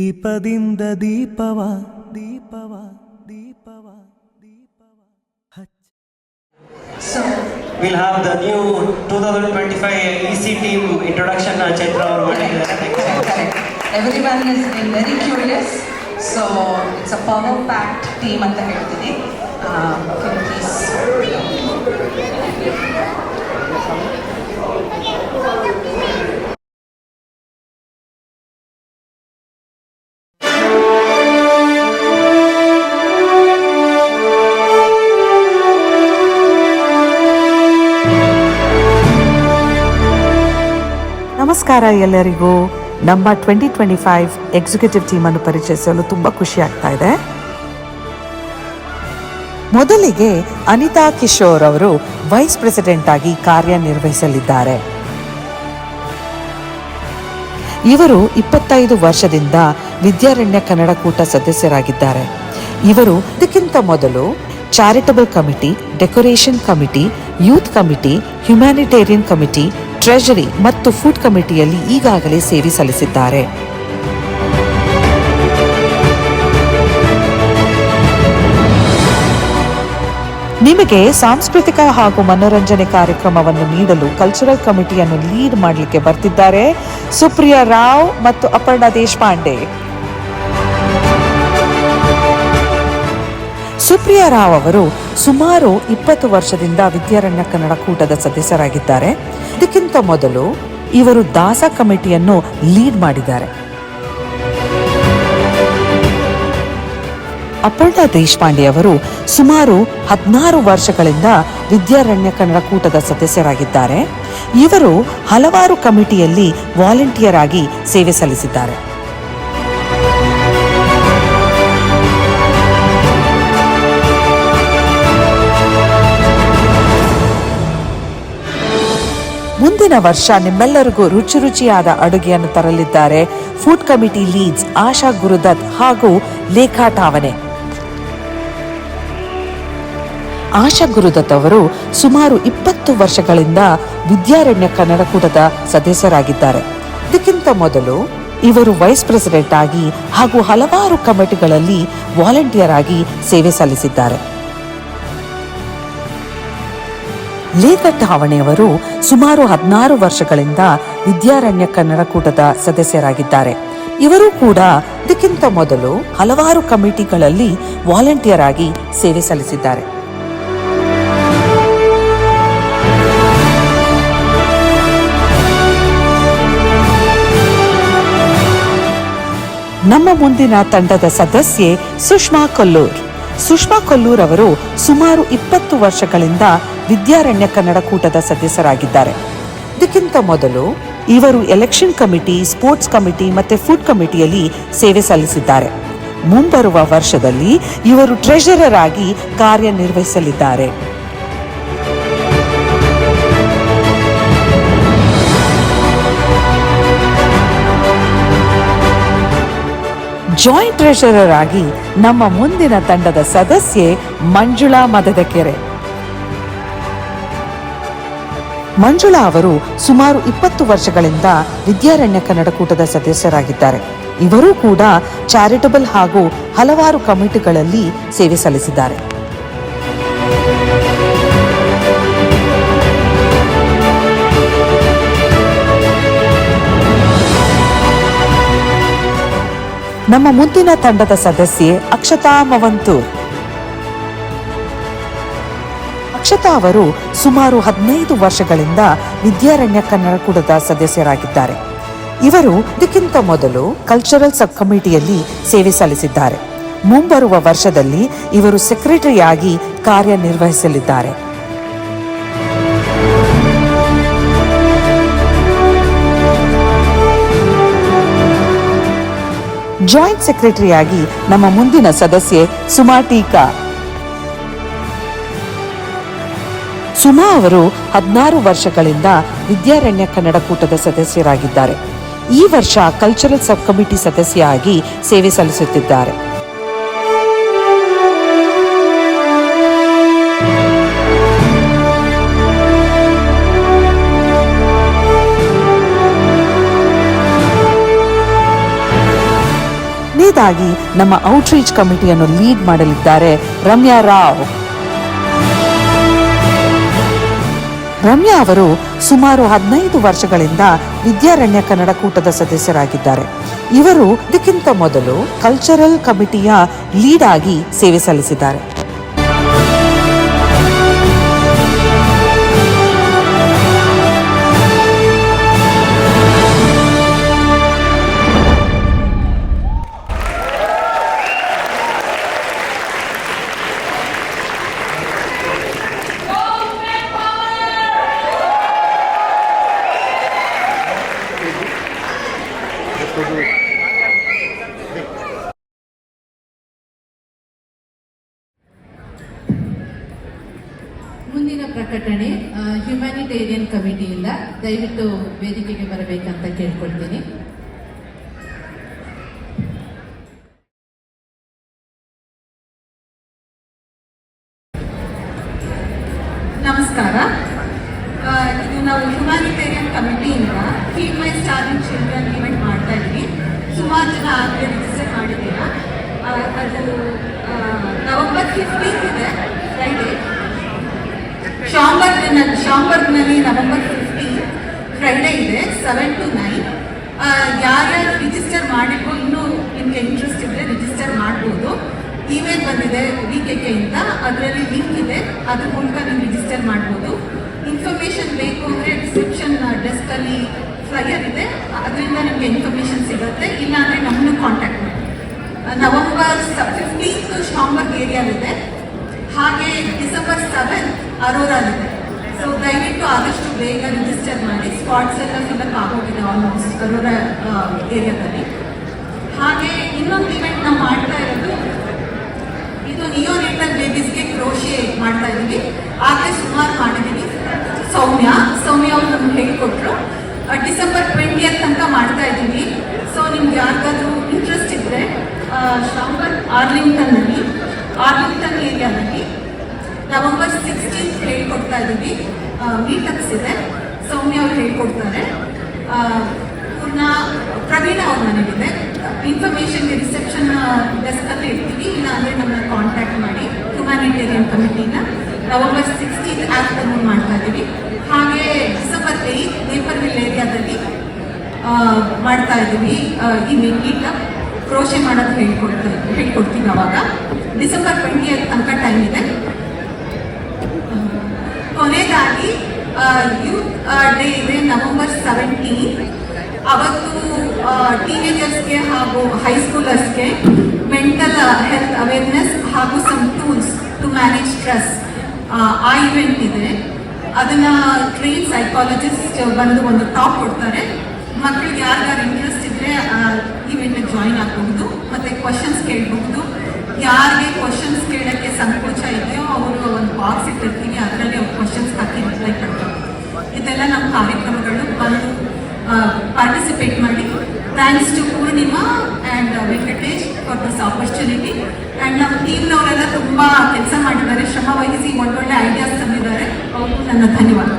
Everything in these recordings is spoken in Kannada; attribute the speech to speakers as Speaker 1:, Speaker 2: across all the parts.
Speaker 1: ದೀಪದಿಂದ ದೀಪವ ದೀಪವ ದೀಪವ ದೀಪವ ಹಚ್ಚ.
Speaker 2: So we'll have the new 2025 EC team introduction. Chaitra ಅವರು ಮಾಡಿದ್ದಾರೆ.
Speaker 3: Correct. Everyone has been very curious. So it's a power packed team ಅಂತ ಹೇಳ್ತೀನಿ. Can you please?
Speaker 4: ನಮಸ್ಕಾರ ಎಲ್ಲರಿಗೂ. ನಮ್ಮ 2025 ಎಕ್ಸಿಕ್ಯೂಟಿವ್ ಟೀಮ್ ಅನ್ನು ಪರಿಚಯಿಸಲು ತುಂಬಾ ಖುಷಿ ಆಗ್ತಾ ಇದೆ. ಮೊದಲಿಗೆ ಅನಿತಾ ಕಿಶೋರ್ ಅವರು ವೈಸ್ ಪ್ರೆಸಿಡೆಂಟ್ ಆಗಿ ಕಾರ್ಯನಿರ್ವಹಿಸಲಿದ್ದಾರೆ. ಇವರು 25 ವರ್ಷದಿಂದ ವಿದ್ಯಾರಣ್ಯ ಕನ್ನಡ ಕೂಟ ಸದಸ್ಯರಾಗಿದ್ದಾರೆ. ಇವರು ಇದಕ್ಕಿಂತ ಮೊದಲು charitable committee, decoration committee, youth committee, humanitarian committee, treasury ಮತ್ತು ಫುಡ್ ಕಮಿಟಿಯಲ್ಲಿ ಈಗಾಗಲೇ ಸೇವೆ ಸಲ್ಲಿಸಿದ್ದಾರೆ. ನಿಮಗೆ ಸಾಂಸ್ಕೃತಿಕ ಹಾಗೂ ಮನೋರಂಜನೆ ಕಾರ್ಯಕ್ರಮವನ್ನು ನೀಡಲು ಕಲ್ಚರಲ್ ಕಮಿಟಿಯನ್ನು ಲೀಡ್ ಮಾಡಲಿಕ್ಕೆ ಬರ್ತಿದ್ದಾರೆ ಸುಪ್ರಿಯಾ ರಾವ್ ಮತ್ತು ಅಪರ್ಣಾ ದೇಶಪಾಂಡೆ. ಸುಪ್ರಿಯಾ ರಾವ್ ಅವರು ಸುಮಾರು 20 ವರ್ಷದಿಂದ ವಿದ್ಯಾರಣ್ಯ ಕನ್ನಡ ಕೂಟದ ಸದಸ್ಯರಾಗಿದ್ದಾರೆ. ಇದಕ್ಕಿಂತ ಮೊದಲು ಇವರು ದಾಸ ಕಮಿಟಿಯನ್ನು ಲೀಡ್ ಮಾಡಿದ್ದಾರೆ. ಅಪರ್ಣಾ ದೇಶಪಾಂಡೆ ಅವರು ಸುಮಾರು 16 ವರ್ಷಗಳಿಂದ ವಿದ್ಯಾರಣ್ಯ ಕನ್ನಡ ಕೂಟದ ಸದಸ್ಯರಾಗಿದ್ದಾರೆ. ಇವರು ಹಲವಾರು ಕಮಿಟಿಯಲ್ಲಿ ವಾಲಂಟಿಯರ್ ಆಗಿ ಸೇವೆ ಸಲ್ಲಿಸಿದ್ದಾರೆ. ಮುಂದಿನ ವರ್ಷ ನಿಮ್ಮೆಲ್ಲರಿಗೂ ರುಚಿ ರುಚಿಯಾದ ಅಡುಗೆಯನ್ನು ತರಲಿದ್ದಾರೆ ಫುಡ್ ಕಮಿಟಿ ಲೀಡ್ಸ್ ಆಶಾ ಗುರುದತ್ ಹಾಗೂ ಲೇಖಾ ಠಾವನೆ. ಆಶಾ ಗುರುದತ್ ಅವರು ಸುಮಾರು 20 ವರ್ಷಗಳಿಂದ ವಿದ್ಯಾರಣ್ಯ ಕನ್ನಡ ಕೂಟದ ಸದಸ್ಯರಾಗಿದ್ದಾರೆ. ಇದಕ್ಕಿಂತ ಮೊದಲು ಇವರು ವೈಸ್ ಪ್ರೆಸಿಡೆಂಟ್ ಆಗಿ ಹಾಗೂ ಹಲವಾರು ಕಮಿಟಿಗಳಲ್ಲಿ ವಾಲಂಟಿಯರ್ ಆಗಿ ಸೇವೆ ಸಲ್ಲಿಸಿದ್ದಾರೆ. ಲೇಖಾ ಠಾವಣೆಯವರು ಸುಮಾರು 16 ವರ್ಷಗಳಿಂದ ವಿದ್ಯಾರಣ್ಯ ಕನ್ನಡ ಕೂಟದ ಸದಸ್ಯರಾಗಿದ್ದಾರೆ. ಇವರು ಕೂಡ ಇದಕ್ಕಿಂತ ಮೊದಲು ಹಲವಾರು ಕಮಿಟಿಗಳಲ್ಲಿ ವಾಲಂಟಿಯರ್ ಆಗಿ ಸೇವೆ ಸಲ್ಲಿಸಿದ್ದಾರೆ. ನಮ್ಮ ಮುಂದಿನ ತಂಡದ ಸದಸ್ಯೆ ಸುಷ್ಮಾ ಕೊಲ್ಲೂರ್. ಸುಷ್ಮಾ ಕೊಲ್ಲೂರ್ ಅವರು ಸುಮಾರು 20 ವರ್ಷಗಳಿಂದ ವಿದ್ಯಾರಣ್ಯ ಕನ್ನಡ ಕೂಟದ ಸದಸ್ಯರಾಗಿದ್ದಾರೆ. ಇದಕ್ಕಿಂತ ಮೊದಲು ಇವರು ಎಲೆಕ್ಷನ್ ಕಮಿಟಿ, ಸ್ಪೋರ್ಟ್ಸ್ ಕಮಿಟಿ ಮತ್ತು ಫುಡ್ ಕಮಿಟಿಯಲ್ಲಿ ಸೇವೆ ಸಲ್ಲಿಸಿದ್ದಾರೆ. ಮುಂಬರುವ ವರ್ಷದಲ್ಲಿ ಇವರು ಟ್ರೆಷರರ್ ಆಗಿ ಕಾರ್ಯನಿರ್ವಹಿಸಲಿದ್ದಾರೆ. ಜಾಯಿಂಟ್ ಟ್ರೆಷರರ್ ಆಗಿ ನಮ್ಮ ಮುಂದಿನ ತಂಡದ ಸದಸ್ಯೆ ಮಂಜುಳಾ ಮದದಕೆರೆ. ಮಂಜುಳಾ ಅವರು ಸುಮಾರು 20 ವರ್ಷಗಳಿಂದ ವಿದ್ಯಾರಣ್ಯ ಕನ್ನಡ ಕೂಟದ ಸದಸ್ಯರಾಗಿದ್ದಾರೆ. ಇವರು ಕೂಡ ಚಾರಿಟಬಲ್ ಹಾಗೂ ಹಲವಾರು ಕಮಿಟಿಗಳಲ್ಲಿ ಸೇವೆ ಸಲ್ಲಿಸಿದ್ದಾರೆ. ನಮ್ಮ ಮುಂದಿನ ತಂಡದ ಸದಸ್ಯೆ ಅಕ್ಷತಾ ಮವಂತೂರ್. ಅಕ್ಷತಾ ಅವರು ಸುಮಾರು 15 ವರ್ಷಗಳಿಂದ ವಿದ್ಯಾರಣ್ಯ ಕನ್ನಡ ಕೂಟದ ಸದಸ್ಯರಾಗಿದ್ದಾರೆ. ಇವರು ಇದಕ್ಕಿಂತ ಮೊದಲು ಕಲ್ಚರಲ್ ಸಬ್ ಕಮಿಟಿಯಲ್ಲಿ ಸೇವೆ ಸಲ್ಲಿಸಿದ್ದಾರೆ. ಮುಂಬರುವ ವರ್ಷದಲ್ಲಿ ಇವರು ಸೆಕ್ರೆಟರಿಯಾಗಿ ಕಾರ್ಯನಿರ್ವಹಿಸಲಿದ್ದಾರೆ. ಜಾಯಿಂಟ್ ಸೆಕ್ರೆಟರಿಯಾಗಿ ನಮ್ಮ ಮುಂದಿನ ಸದಸ್ಯೆ ಸುಮಾ ಟೀಕಾ. ಸುಮಾ ಅವರು 16 ವರ್ಷಗಳಿಂದ ವಿದ್ಯಾರಣ್ಯ ಕನ್ನಡ ಕೂಟದ ಸದಸ್ಯರಾಗಿದ್ದಾರೆ. ಈ ವರ್ಷ ಕಲ್ಚರಲ್ ಸಬ್ ಕಮಿಟಿ ಸದಸ್ಯ ಆಗಿ ಸೇವೆ ಸಲ್ಲಿಸುತ್ತಿದ್ದಾರೆ. ಕೊನೆಯದಾಗಿ ನಮ್ಮ ಔಟ್ರೀಚ್ ಕಮಿಟಿಯನ್ನು ಲೀಡ್ ಮಾಡಲಿದ್ದಾರೆ ರಮ್ಯಾ ರಾವ್. ರಮ್ಯಾ ಅವರು ಸುಮಾರು 15 ವರ್ಷಗಳಿಂದ ವಿದ್ಯಾರಣ್ಯ ಕನ್ನಡ ಕೂಟದ ಸದಸ್ಯರಾಗಿದ್ದಾರೆ. ಇವರು ಇದಕ್ಕಿಂತ ಮೊದಲು ಕಲ್ಚರಲ್ ಕಮಿಟಿಯ ಲೀಡ್ ಆಗಿ ಸೇವೆ ಸಲ್ಲಿಸಿದ್ದಾರೆ.
Speaker 5: ಮುಂದಿನ ಪ್ರಕಟಣೆ ಹ್ಯುಮ್ಯಾನಿಟೇರಿಯನ್ ಕಮಿಟಿಯಿಂದ ದಯವಿಟ್ಟು ವೇದಿಕೆಗೆ ಬರಬೇಕಂತ ಕೇಳ್ಕೊಳ್ತೀನಿ.
Speaker 3: ನಮಸ್ಕಾರ. ಇದು ನಾವು ಹ್ಯುಮ್ಯಾನಿಟೇರಿಯನ್ ಕಮಿಟಿಯಿಂದ ಫೀಡ್ ಮೈ ಸ್ಟಾರ್ವಿಂಗ್ ಚಿಲ್ಡ್ರನ್ ಇವೆಂಟ್ ಮಾಡ್ತಾ ಇದ್ದೀವಿ. ಸುಮಾರು ಜನ ಆಗಲೇ ರಿಜಿಸ್ಟರ್ ಮಾಡಿದ್ದೀರಾ. ಅದು ನವೆಂಬರ್ 15 ಇದೆ, ಫ್ರೈಡೇ. ಶಾಂಬರ್ಗ್ನಲ್ಲಿ ನವೆಂಬರ್ 15 ಫ್ರೈಡೇ ಇದೆ, 7 to 9. ಯಾರ್ಯಾರು ರಿಜಿಸ್ಟರ್ ಮಾಡಿದ್ರು, ಇನ್ನೂ ನಿಮಗೆ ಇಂಟ್ರೆಸ್ಟ್ ಇದ್ದರೆ ರಿಜಿಸ್ಟರ್ ಮಾಡ್ಬೋದು. ಇಮೇಲ್ ಬಂದಿದೆ VKK-ಇಂದ, ಅದರಲ್ಲಿ ಲಿಂಕ್ ಇದೆ, ಅದ್ರ ಮೂಲಕ ನೀವು ರಿಜಿಸ್ಟರ್ ಮಾಡ್ಬೋದು. ಇನ್ಫಾರ್ಮೇಷನ್ ಬೇಕು ಅಂದರೆ ರಿಸೆಪ್ಷನ್ ಡೆಸ್ಕಲ್ಲಿ ಫ್ಲೈಯರ್ ಇದೆ, ಅದರಿಂದ ನಿಮಗೆ ಇನ್ಫಾರ್ಮೇಷನ್ ಸಿಗುತ್ತೆ. ಇಲ್ಲಾಂದರೆ ನಮ್ಮನ್ನು ಕಾಂಟ್ಯಾಕ್ಟ್ ಮಾಡಿ. ನವೆಂಬರ್ 15 ಶಾಂಬರ್ಗ್ ಏರಿಯಾಲಿದೆ. ಹಾಗೆ ಡಿಸೆಂಬರ್ 7 ಅರೋರಾಲಿದೆ. ಸೊ ದಯವಿಟ್ಟು ಆದಷ್ಟು ಬೇಗ ರಿಜಿಸ್ಟರ್ ಮಾಡಿ. ಸ್ಪಾಟ್ಸ್ ಎಲ್ಲ ಫಿಲಪ್ ಆಗೋಗಿದೆ ಆಲ್ಮೋಸ್ಟ್ ಅರೋರಾ ಏರಿಯಾದಲ್ಲಿ. ಹಾಗೆ ಇನ್ನೊಂದು ಇವೆಂಟ್ ನಾವು ಮಾಡ್ತಾ ಇರೋದು, ಇದು ನಿಯೋನೇಟಲ್ ಬೇಬೀಸ್ಗೆ ಕ್ರೋಶೆ ಮಾಡ್ತಾ ಇದ್ದೀವಿ. ಆಗಲೇ ಸುಮಾರು ಮಾಡಿದ್ದೀವಿ. ಸೌಮ್ಯ ಅವರು ನಮ್ಗೆ ಹೇಳಿಕೊಟ್ರು. ಡಿಸೆಂಬರ್ 20th ತನಕ ಮಾಡ್ತಾ ಇದ್ದೀವಿ. ಸೊ ನಿಮ್ಗೆ ಯಾರಿಗಾದ್ರೂ ಇಂಟ್ರೆಸ್ಟ್ ಇದ್ದರೆ ಶಾಂಬರ್ಗ್ ಆರ್ಲಿಂಗ್ಟನ್ ಏರಿಯಾದಲ್ಲಿ ನವೆಂಬರ್ 16 ಹೇಳ್ಕೊಡ್ತಾ ಇದ್ದೀವಿ. ಮೀಟಪ್ಸ್ ಇದೆ, ಸೌಮ್ಯ ಅವ್ರು ಹೇಳ್ಕೊಡ್ತಾರೆ. ಪ್ರವೀಣ ಅವ್ರ ಮನೆಗಿದೆ. ಇನ್ಫಾರ್ಮೇಷನ್ಗೆ ರಿಸೆಪ್ಷನ್ ಡೆಸ್ಕಲ್ಲಿ ಇರ್ತೀವಿ, ಇಲ್ಲಾಂದರೆ ನಮ್ಮನ್ನ ಕಾಂಟ್ಯಾಕ್ಟ್ ಮಾಡಿ. ಹ್ಯುಮ್ಯಾನಿಟೇರಿಯನ್ ಕಮಿಟಿನ ನವೆಂಬರ್ 16 ಆಫ್ಟರ್ನೂನ್ ಮಾಡ್ತಾ ಇದ್ದೀವಿ. ಹಾಗೆ ಡಿಸೆಂಬರ್ 8 ನೇಪರ್ವಿಲ್ ಏರಿಯಾದಲ್ಲಿ ಮಾಡ್ತಾ ಇದ್ದೀವಿ. ಈ ಮೀಟಪ್ ಕ್ರೋಶೆ ಮಾಡೋದು ಹೇಳ್ಕೊಡ್ತೀವಿ ಅವಾಗ. ಡಿಸೆಂಬರ್ 20th ತನಕ ಟೈಮ್ ಇದೆ. ಕೊನೆಯದಾಗಿ ಯೂತ್ ಡೇ ಇದೆ ನವೆಂಬರ್ 17. ಅವತ್ತು ಟೀನೇಜರ್ಸ್ಗೆ ಹಾಗೂ ಹೈಸ್ಕೂಲರ್ಸ್ಗೆ ಮೆಂಟಲ್ ಹೆಲ್ತ್ ಅವೇರ್ನೆಸ್ ಹಾಗೂ some tools to manage stress ಆ ಇವೆಂಟ್ ಇದೆ. ಅದನ್ನು ಟ್ರೈನ್ ಸೈಕಾಲಜಿಸ್ಟ್ ಬಂದು ಒಂದು ಟಾಕ್ ಕೊಡ್ತಾರೆ. ಮಕ್ಕಳಿಗೆ ಯಾರಿಗಾರು ಇಂಟ್ರೆಸ್ಟ್ ಇದ್ದರೆ ಇವೆಂಟ್ಗೆ ಜಾಯಿನ್ ಆಗಬಹುದು ಮತ್ತು ಕ್ವಶನ್ಸ್ ಕೇಳಬಹುದು. ಯಾರಿಗೆ ಕ್ವಶನ್ಸ್ ಕೇಳೋಕ್ಕೆ ಸಂಕೋಚ ಇದೆಯೋ ಅವರು ಒಂದು ಬಾಕ್ಸ್ ಇಟ್ಟಿರ್ತೀವಿ, ಅದರಲ್ಲಿ ಅವ್ರು ಕ್ವಶನ್ಸ್ ಹಾಕಿ ರಿಪ್ಲೈ ಕೊಡ್ತಾರೆ. ಇದೆಲ್ಲ ನಮ್ಮ ಕಾರ್ಯಕ್ರಮಗಳು. ಬಂದು ಪಾರ್ಟಿಸಿಪೇಟ್ ಮಾಡಿ. Thanks to Purnima and Venkatesh for this opportunity. And ನಮ್ಮ ಟೀಮ್ನವರೆಲ್ಲ ತುಂಬ ಕೆಲಸ ಮಾಡಿದ್ದಾರೆ, ಶ್ರಮ ವಹಿಸಿ ಒಳ್ಳೊಳ್ಳೆ ಐಡಿಯಾಸ್ ತಂದಿದ್ದಾರೆ. ಅವ್ರಿಗೂ ನನ್ನ ಧನ್ಯವಾದ.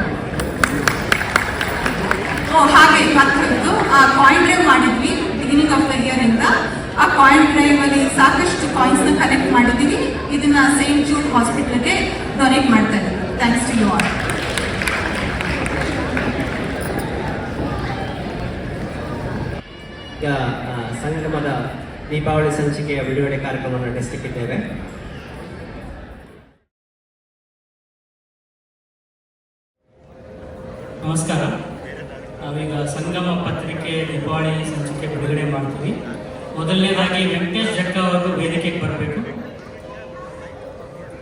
Speaker 3: ಹಾಗೆ ಮಕ್ಕಳದ್ದು ಕಾಯಿನ್ ಡ್ರೈವ್ ಮಾಡಿದ್ವಿ ಬಿಗಿನಿಂಗ್ ಆಫ್ ದ ಇಯರ್ ಇಂದ. ಆ ಕಾಯಿನ್ ಡ್ರೈವ್ ಅಲ್ಲಿ ಸಾಕಷ್ಟು ಕಾಯಿನ್ಸ್ನ ಕಲೆಕ್ಟ್ ಮಾಡಿದ್ದೀವಿ. ಇದನ್ನ ಸೇಂಟ್ ಜೂಡ್ ಹಾಸ್ಪಿಟಲ್ಗೆ ಡೊನೇಟ್ ಮಾಡ್ತಾ ಇದ್ದೀವಿ. Thanks to you all.
Speaker 2: ಈಗ ಸಂಗಮದ ದೀಪಾವಳಿ ಸಂಚಿಕೆಯ ಬಿಡುಗಡೆ ಕಾರ್ಯಕ್ರಮವನ್ನು ನಡೆಸಲಿಕ್ಕಿದ್ದೇವೆ.
Speaker 6: ನಮಸ್ಕಾರ. ನಾವೀಗ ಸಂಗಮ ಪತ್ರಿಕೆ ದೀಪಾವಳಿ ಸಂಚಿಕೆ ಬಿಡುಗಡೆ ಮಾಡ್ತೀವಿ. ಮೊದಲನೇದಾಗಿ ವೆಂಕಟೇಶ್ ಜಕ್ಕ ಅವರು ವೇದಿಕೆಗೆ ಬರಬೇಕು.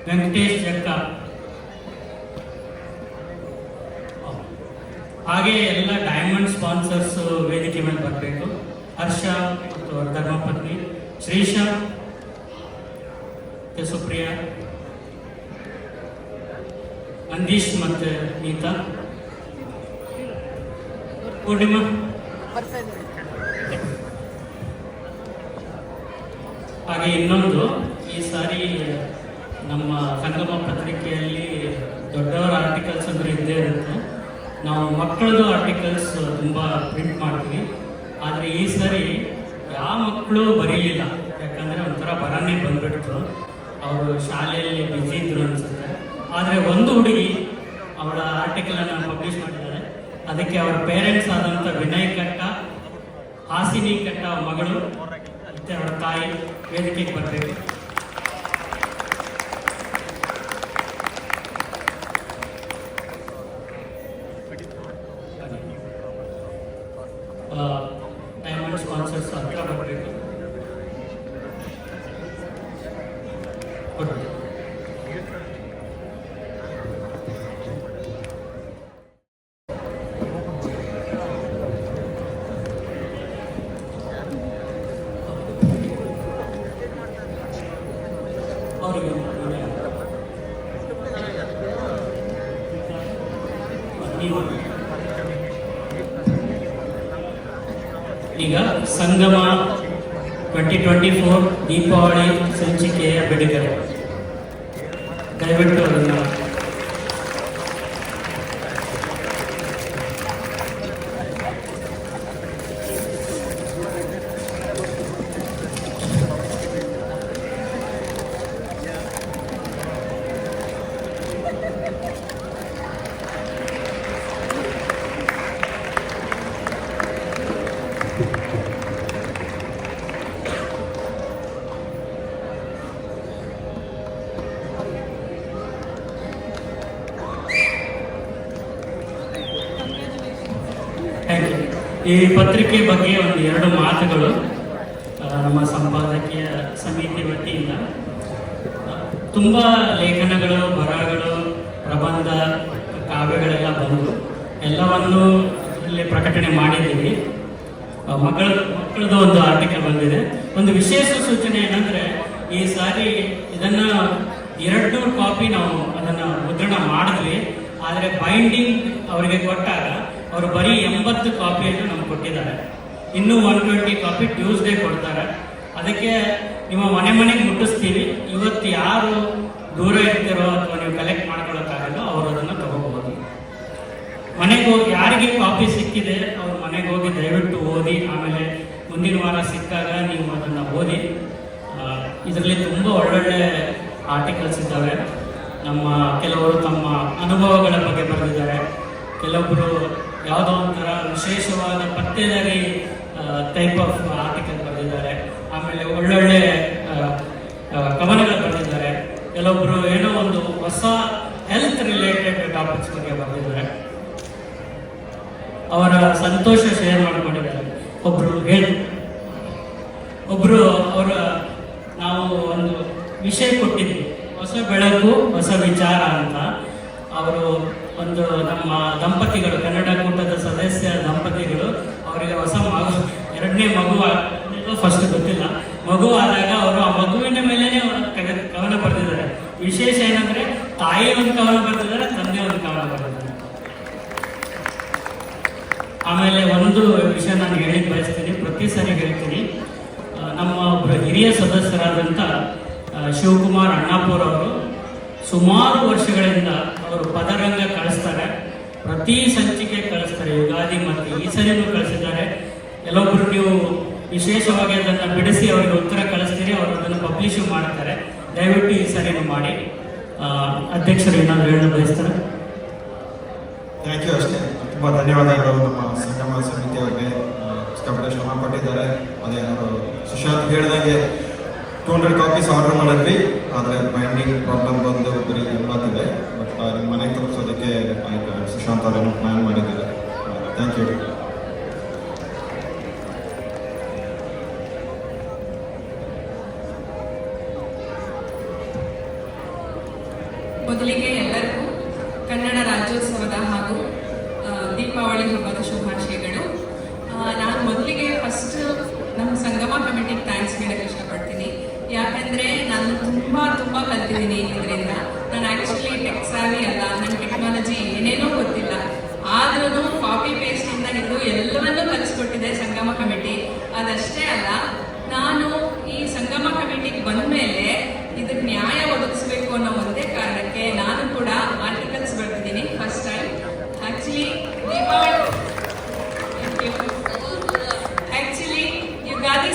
Speaker 6: ವೆಂಕಟೇಶ್ ಜಕ್ಕ. ಹಾಗೆ ಎಲ್ಲ ಡೈಮಂಡ್ ಸ್ಪಾನ್ಸರ್ಸ್ ವೇದಿಕೆ ಮೇಲೆ ಬರಬೇಕು. ಹರ್ಷ ಮತ್ತು ಅವರ ಧರ್ಮಪತ್ನಿ ಶ್ರೀಶಾ, ಸುಪ್ರಿಯಾ, ಅಂದೀಶ್ ಮತ್ತು ಗೀತಾ, ಪೂರ್ಣಿಮಾ. ಹಾಗೆ ಇನ್ನೊಂದು, ಈ ಸಾರಿ ನಮ್ಮ ಸಂಗಮ ಪತ್ರಿಕೆಯಲ್ಲಿ ದೊಡ್ಡವರ ಆರ್ಟಿಕಲ್ಸ್ ಅಂದರೆ ಇದ್ದೇ ಇರುತ್ತೆ. ನಾವು ಮಕ್ಕಳದು ಆರ್ಟಿಕಲ್ಸ್ ತುಂಬ ಪ್ರಿಂಟ್ ಮಾಡ್ತೀವಿ. ಆದರೆ ಈ ಸಾರಿ ಯಾವ ಮಕ್ಕಳು ಬರೀಲಿಲ್ಲ, ಯಾಕಂದರೆ ಒಂಥರ ಬರನೇ ಬಂದ್ಬಿಡ್ತು. ಅವರು ಶಾಲೆಯಲ್ಲಿ ಬ್ಯುಸಿ ಇದ್ರು ಅನಿಸುತ್ತೆ. ಆದರೆ ಒಂದು ಹುಡುಗಿ ಅವಳ ಆರ್ಟಿಕಲನ್ನು ಪಬ್ಲಿಷ್ ಮಾಡಿದ್ದಾರೆ. ಅದಕ್ಕೆ ಅವರ ಪೇರೆಂಟ್ಸ್ ಆದಂಥ ವಿನಯ್ ಕಟ್ಟ, ಹಾಸಿನಿ ಕಟ್ಟ ಮಗಳು ಮತ್ತು ಅವರ ತಾಯಿ ವೇದಿಕೆಗೆ ಬರಬೇಕು. ಡೈಮಂಡ್ ಸ್ಪಾನ್ಸರ್ಸ್ ಹತ್ರ ಬರಬೇಕು. ಅವರಿಗೆ ಈಗ ಸಂಗಮ 2024 ದೀಪಾವಳಿ ಸಂಚಿಕೆಯ ಬಿಡುಗಡೆ. ದಯವಿಟ್ಟು ಅದನ್ನು ಈ ಪತ್ರಿಕೆ ಬಗ್ಗೆ ಒಂದು 2 ಮಾತುಗಳು ನಮ್ಮ ಸಂಪಾದಕೀಯ ಸಮಿತಿ ವತಿಯಿಂದ. ತುಂಬ ಲೇಖನಗಳು, ಬರಹಗಳು, ಪ್ರಬಂಧ, ಕಾವ್ಯಗಳೆಲ್ಲ ಬಂದು ಎಲ್ಲವನ್ನು ಇಲ್ಲಿ ಪ್ರಕಟಣೆ ಮಾಡಿದ್ದೀವಿ. ಮಕ್ಕಳದ್ದು ಒಂದು ಆರ್ಟಿಕಲ್ ಬಂದಿದೆ. ಒಂದು ವಿಶೇಷ ಸೂಚನೆ ಏನಂದರೆ, ಈ ಸಾರಿ ಇದನ್ನು 2 ಕಾಪಿ ನಾವು ಅದನ್ನು ಮುದ್ರಣ ಮಾಡಿದ್ವಿ. ಆದರೆ ಬೈಂಡಿಂಗ್ ಅವರಿಗೆ ಕೊಟ್ಟಾಗ ಅವರು ಬರೀ 80 ಕಾಪಿಯನ್ನು ನಮ್ಗೆ ಕೊಟ್ಟಿದ್ದಾರೆ. ಇನ್ನೂ 120 ಕಾಪಿ ಟ್ಯೂಸ್ಡೇ ಕೊಡ್ತಾರೆ. ಅದಕ್ಕೆ ನಿಮ್ಮ ಮನೆಗೆ ಮುಟ್ಟಿಸ್ತೀವಿ. ಇವತ್ತು ಯಾರು ದೂರ ಇರ್ತೀರೋ ಅಥವಾ ನೀವು ಕಲೆಕ್ಟ್ ಮಾಡ್ಕೊಳ್ಳೋಕ್ಕಾಗಲ್ಲ, ಅವರು ಅದನ್ನು ತಗೋಬಹುದು. ಮನೆಗೆ ಹೋಗಿ ಯಾರಿಗೆ ಕಾಪಿ ಸಿಕ್ಕಿದೆ ಅವ್ರ ಮನೆಗೆ ಹೋಗಿ ದಯವಿಟ್ಟು ಓದಿ. ಆಮೇಲೆ ಮುಂದಿನ ವಾರ ಸಿಕ್ಕಾಗ ನೀವು ಅದನ್ನು ಓದಿ. ಇದರಲ್ಲಿ ತುಂಬ ಒಳ್ಳೊಳ್ಳೆ ಆರ್ಟಿಕಲ್ಸ್ ಇದ್ದಾವೆ. ನಮ್ಮ ಕೆಲವರು ತಮ್ಮ ಅನುಭವಗಳ ಬಗ್ಗೆ ಬರೆದಿದ್ದಾರೆ. ಕೆಲವೊಬ್ಬರು ಯಾವುದೋ ಒಂಥರ ವಿಶೇಷವಾದ ಪತ್ತೇದಾರಿ ಟೈಪ್ ಆಫ್ ಆರ್ಟಿಕಲ್ ಬರೆದಿದ್ದಾರೆ. ಆಮೇಲೆ ಒಳ್ಳೊಳ್ಳೆ ಕವನಗಳು ಬರೆದಿದ್ದಾರೆ. ಕೆಲವೊಬ್ಬರು ಏನೋ ಒಂದು ಹೊಸ ಹೆಲ್ತ್ ರಿಲೇಟೆಡ್ ಟಾಪಿಕ್ಸ್ ಬಗ್ಗೆ ಬರೆದಿದ್ದಾರೆ. ಅವರ ಸಂತೋಷ ಶೇರ್ ಮಾಡಿಕೊಂಡಿದ್ದಾರೆ. ಒಬ್ಬರು ನಾವು ಒಂದು ವಿಷಯ ಕೊಟ್ಟಿದ್ವಿ, ಹೊಸ ಬೆಳಕು ಹೊಸ ವಿಚಾರ ಅಂತ. ಅವರು ಒಂದು ನಮ್ಮ ದಂಪತಿಗಳು, ಕನ್ನಡ ಕೂಟದ ಸದಸ್ಯ ದಂಪತಿಗಳು, ಅವರಿಗೆ ಹೊಸ ಮಗು, 2ನೇ ಮಗು, ಫಸ್ಟ್ ಗೊತ್ತಿಲ್ಲ, ಮಗು ಆದಾಗ ಅವರು ಆ ಮಗುವಿನ ಮೇಲೇನೆ ಕವನ ಬರೆದಿದ್ದಾರೆ. ವಿಶೇಷ ಏನಂದ್ರೆ, ತಾಯಿ ಒಂದು ಕವನ ಬರೆದಿದ್ದಾರೆ, ತಂದೆ ಒಂದು ಕವನ ಬರೆದಿದ್ದಾರೆ. ಆಮೇಲೆ ಒಂದು ವಿಷಯ ನಾನು ಹೇಳಿಕ್ ಬಯಸ್ತೀನಿ, ಪ್ರತಿ ಸಾರಿ ಹೇಳ್ತೀನಿ. ನಮ್ಮ ಒಬ್ಬರು ಹಿರಿಯ ಸದಸ್ಯರಾದಂಥ ಶಿವಕುಮಾರ್ ಅಣ್ಣಾಪುರ್ ಅವರು ಸುಮಾರು ವರ್ಷಗಳಿಂದ ಅವರು ಪದರಂಗ ಕಳಿಸ್ತಾರೆ. ಪ್ರತಿ ಸಂಚಿಕೆ ಕಳಿಸ್ತಾರೆ. ಯುಗಾದಿ ಮತ್ತು ಈ ಸರಿನೂ ಕಳಿಸಿದ್ದಾರೆ. ಕೆಲವೊಬ್ಬರು ನೀವು ವಿಶೇಷವಾಗಿ ಅದನ್ನು ಬಿಡಿಸಿ ಅವರಿಗೆ ಉತ್ತರ ಕಳಿಸ್ತೀರಿ, ಅವರು ಅದನ್ನು ಪಬ್ಲಿಷ್ ಮಾಡ್ತಾರೆ. ದಯವಿಟ್ಟು ಈ ಸರಿನೂ ಮಾಡಿ. ಅಧ್ಯಕ್ಷರು ಏನಾದರೂ ಹೇಳಲು ಬಯಸ್ತಾರೆ?
Speaker 7: Thank you. ಅಷ್ಟೇ, ತುಂಬ ಧನ್ಯವಾದಗಳು ನಮ್ಮ ಸಂಗಮ ಸಮಿತಿಯವರಿಗೆ. ಇಷ್ಟಪಟ್ಟು ಶ್ರಮ ಪಟ್ಟಿದ್ದಾರೆ. ಅದೇನಾದ್ರು ಸುಶಾಂತ್ ಹೇಳಿದಂಗೆ 200 ಕಾಪೀಸ್ ಆರ್ಡರ್ ಮಾಡಿದ್ವಿ. ಆದರೆ ಬೈಂಡಿಂಗ್ ಪ್ರಾಬ್ಲಮ್ ಬಂದು ಬರೀ 80 ಇದೆ. ಬಟ್ ನಿಮ್ಮ ಮನೆಗೆ ತಲುಪಿಸೋದಕ್ಕೆ ಸುಶಾಂತ್ ಅವರೇನು ಪ್ಲ್ಯಾನ್ ಮಾಡಿದ್ದಾರೆ. Thank you.
Speaker 8: ಮೊದಲಿಗೆ ಎಲ್ಲರಿಗೂ ಕನ್ನಡ ರಾಜ್ಯೋತ್ಸವದ ಹಾಗೂ ದೀಪಾವಳಿ ಹಬ್ಬದ ಶುಭಾಶಯಗಳು. ನಾನು ಮೊದಲಿಗೆ ಫಸ್ಟ್ ನಮ್ಮ ಸಂಗಮ ಕಮಿಟಿಗೆ ಥ್ಯಾಂಕ್ಸ್ ಹೇಳಕ್ಕೆ ಇಷ್ಟಪಡ್ತೀನಿ. ಯಾಕಂದರೆ ನಾನು ತುಂಬ ಕಲ್ತಿದ್ದೀನಿ ಇದರಿಂದ. ನಾನು ಆ್ಯಕ್ಚುಲಿ ಟೆಕ್ ಸಾವಿ ಅಲ್ಲ, ನನ್ನ ಟೆಕ್ನಾಲಜಿ ಏನೇನೋ ಗೊತ್ತಿಲ್ಲ. ಆದ್ರೂ ಕಾಪಿ ಪೇಸ್ಟಿಂದ ಹಿಡಿದು ಎಲ್ಲವನ್ನೂ ಕಲಿಸ್ಕೊಟ್ಟಿದೆ ಸಂಗಮ ಕಮಿಟಿ. ಅದಷ್ಟೇ ಅಲ್ಲ, ನಾನು ಈ ಸಂಗಮ ಕಮಿಟಿಗೆ ಬಂದ ಮೇಲೆ ಇದಕ್ಕೆ ನ್ಯಾಯ ಒದಗಿಸ್ಬೇಕು ಅನ್ನೋ ಒಂದೇ ಕಾರಣಕ್ಕೆ ನಾನು ಕೂಡ ಆರ್ಟಿಕಲ್ಸ್ ಬರ್ತಿದ್ದೀನಿ first time. Actually Ugadi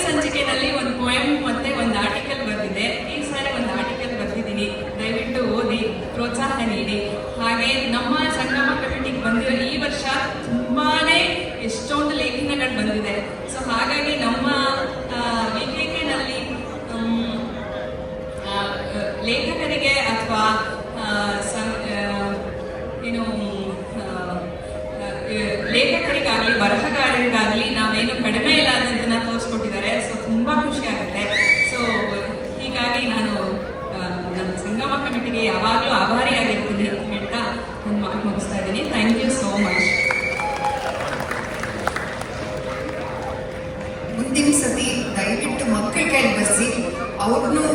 Speaker 8: Sangama ಕಮಿಟಿಗೆ ಯಾವಾಗಲೂ ಆಭಾರಿಯಾಗಿರ್ತೀನಿ ಅಂತ ಹೇಳ್ತಾ ನನ್ನ ಮಾತು ಮುಗಿಸ್ತಾ ಇದ್ದೀನಿ. Thank you so much.
Speaker 9: ಮುಂದಿನ ಸತಿ ದಯವಿಟ್ಟು ಮಕ್ಕಳ ಕೈಲಿ ಬರ್ಸಿ, ಅವ್ರನ್ನೂ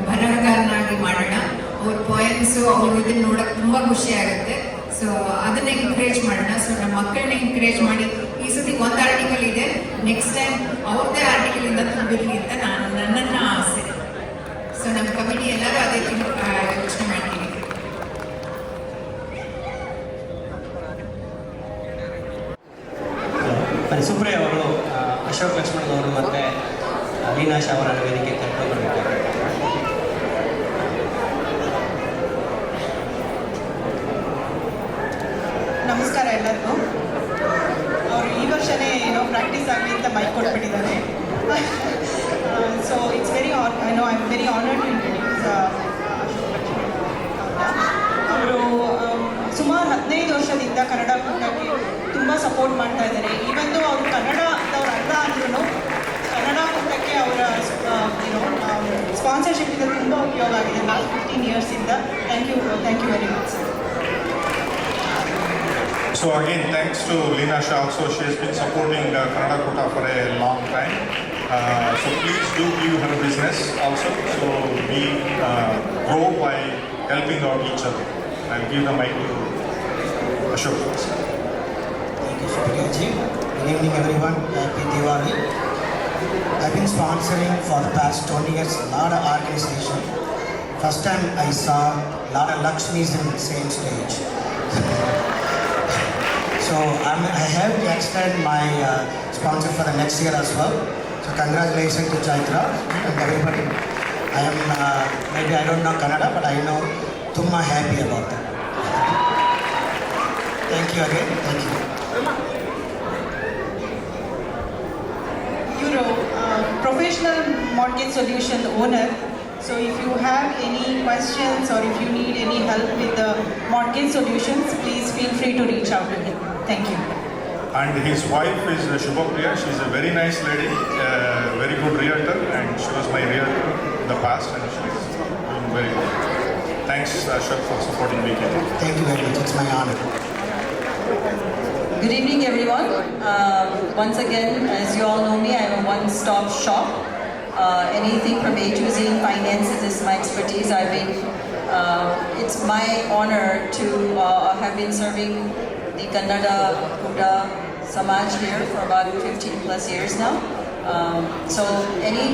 Speaker 9: ಬರಹಗಾರನಾಗಿ ಮಾಡೋಣ. ಅವ್ರ ಪೋಯಮ್ಸು ಅವ್ರ ಇದನ್ನ ನೋಡೋಕೆ ತುಂಬ ಖುಷಿ ಆಗುತ್ತೆ. ಸೊ ಅದನ್ನ ಎಂಕರೇಜ್ ಮಾಡೋಣ. ಸೊ ನಮ್ಮ ಮಕ್ಕಳನ್ನ ಎಂಕರೇಜ್ ಮಾಡಿ, ಈ ಸತಿ ಒಂದು ಆರ್ಟಿಕಲ್ ಇದೆ, ನೆಕ್ಸ್ಟ್ ಟೈಮ್ ಅವ್ರದ್ದೇ ಆರ್ಟಿಕಲಿಂದ ತುಂಬಿರಲಿ ಅಂತ ನನ್ನ ಆಸೆ. ಸೊ ನಮ್ಮ ಕಮಿಟಿ ಎಲ್ಲರೂ ಅದೇ ಯೋಚನೆ ಮಾಡ್ತೀವಿ.
Speaker 2: ಸುಪ್ರಿಯ ಅವರು ಅಶೋಕ್ ಲಕ್ಷ್ಮಣ್ ಅವರು ಮತ್ತು ಲೀನಾಶ್ ಅವರನ್ನು ವೇದಿಕೆ ಕರ್ಕೊಂಡ್ಬರ್ತಾರೆ.
Speaker 10: ನಮಸ್ಕಾರ ಎಲ್ಲರಿಗೂ. ಅವರು ಈ ವರ್ಷನೇ ಪ್ರಾಕ್ಟೀಸ್ ಆಗಲಿ ಅಂತ ಬೈಕ್ ಕೊಟ್ಬಿಟ್ಟಿದ್ದಾರೆ. So it's very I am very honoured to introduce Ashok Lakshman ಅವರು. ಸುಮಾರು 15 ವರ್ಷದಿಂದ ಕನ್ನಡ ಕೂಟಕ್ಕೆ ತುಂಬ ಸಪೋರ್ಟ್ ಮಾಡ್ತಾ ಇದ್ದಾರೆ. ಈವೊಂದು ಅವರು ಕನ್ನಡದವ್ರು ಅರ್ಥ ಆದ್ರೂ ಕನ್ನಡ ಕೂಟಕ್ಕೆ ಅವರ ಸ್ಪಾನ್ಸರ್ಶಿಪ್ ಇಂದ ತುಂಬ ಉಪಯೋಗ ಆಗಿದೆ ಲಾಸ್ಟ್ 15 ಇಯರ್ಸಿಂದ. Thank you very much.
Speaker 11: So again, thanks to Leena Shah also. She has been supporting Kannada Kota for a long time. So please do give her business also. So we grow by helping out each other. I'll give the mic to Ashok.
Speaker 12: Thank you, Supriya ji. Good evening, everyone. Happy Diwali. I've been sponsoring for the past 20 years a lot of organization. First time I saw a lot of Lakshmis in the same stage. So I have extended my sponsor for the next year as well. So congratulations to Chaitra and everybody. I am maybe I don't know Kannada, but I know Tumma happy about that. Thank you again. Thank you.
Speaker 10: ಇವರು professional market solution owner. So if you have any questions or if you need any help with the mortgage solutions, please feel free to reach out to him. Thank you.
Speaker 11: And his wife is Shubhapriya. She's a very nice lady, very good realtor, and she was my realtor in the past, and she's doing very good. Thanks, Ashok, for supporting me.
Speaker 12: Thank you very much. It's my honor.
Speaker 13: Good evening, everyone. Once again, as you all know me, I'm a one-stop shop. Anything from A to Z in finances is my expertise. It's my honor to have been serving the Kannada Kuta Samaj here for about 15 plus years now. So any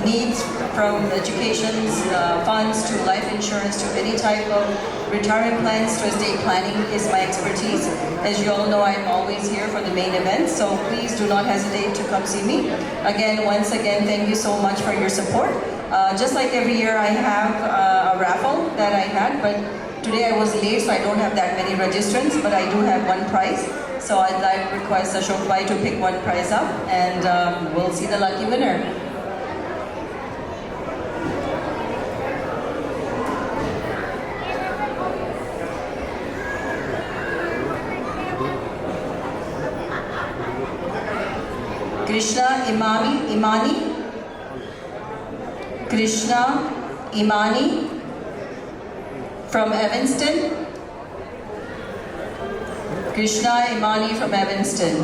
Speaker 13: needs from education funds to life insurance to any type of retirement plans to estate planning is my expertise. As you all know, I'm always here for the main events, so please do not hesitate to come see me. Once again, thank you so much for your support. Just like every year, I have a raffle that I had, but today I was late, so I don't have that many registrants, but I do have one prize. So I'd like to request Ashok Bhai to pick one prize up, and we'll see the lucky winner. Krishna Imani from Evanston. Krishna Imani from Evanston.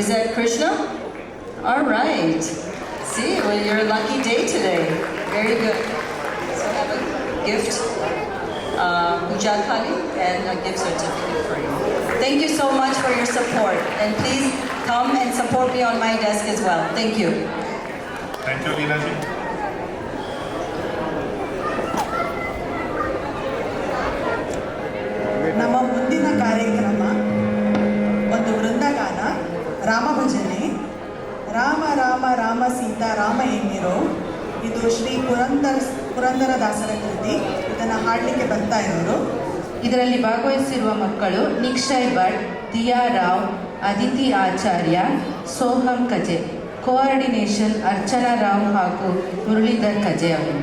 Speaker 13: Is that Krishna? All right. See, well, you're a lucky day today. Very good. So have a gift, puja thali, and a gift certificate for you. Thank you so much for your support, and please come and support me on my desk as well. Thank you.
Speaker 11: Thank you, Leena ji.
Speaker 10: ನಮ್ಮ ಮುಂದಿನ ಕಾರ್ಯಕ್ರಮ ಒಂದು ವೃಂದಗಾನ, ರಾಮ ಭಜನೆ, ರಾಮ ರಾಮ ರಾಮ ಸೀತಾ ರಾಮ ಎನ್ನಿರೋ. ಇದು ಶ್ರೀ ಪುರಂದರದಾಸರ ಕೃತಿ. ಇದನ್ನು ಹಾಡಲಿಕ್ಕೆ ಬರ್ತಾ ಇರೋರು.
Speaker 5: ಇದರಲ್ಲಿ ಭಾಗವಹಿಸಿರುವ ಮಕ್ಕಳು ನಿಕ್ಷಯ್ ಭಟ್, ದಿಯಾ ರಾವ್, ಅದಿತಿ ಆಚಾರ್ಯ, ಸೋಹಂ ಕಜೆ. ಕೋಆರ್ಡಿನೇಷನ್ ಅರ್ಚನಾ ರಾವ್ ಹಾಗೂ ಮುರಳೀಧರ್ ಕಜೆ ಅವರು.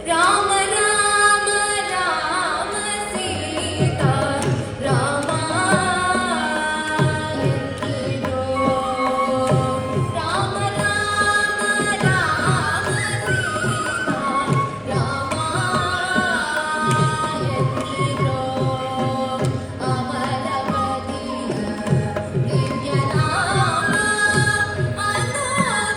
Speaker 14: ರಾಮ ರಾಮ ರಾಮ ಸೀತಾ ರಾಮ ಎಂದಿರೋ. ರಾಮ ರಾಮ ರಾಮ ಸೀತಾ ರಾಮ ಎಂದಿರೋ. ಅಮರವತಿಯ ದಿವ್ಯ ನಾಮ ಅನುರಾಗ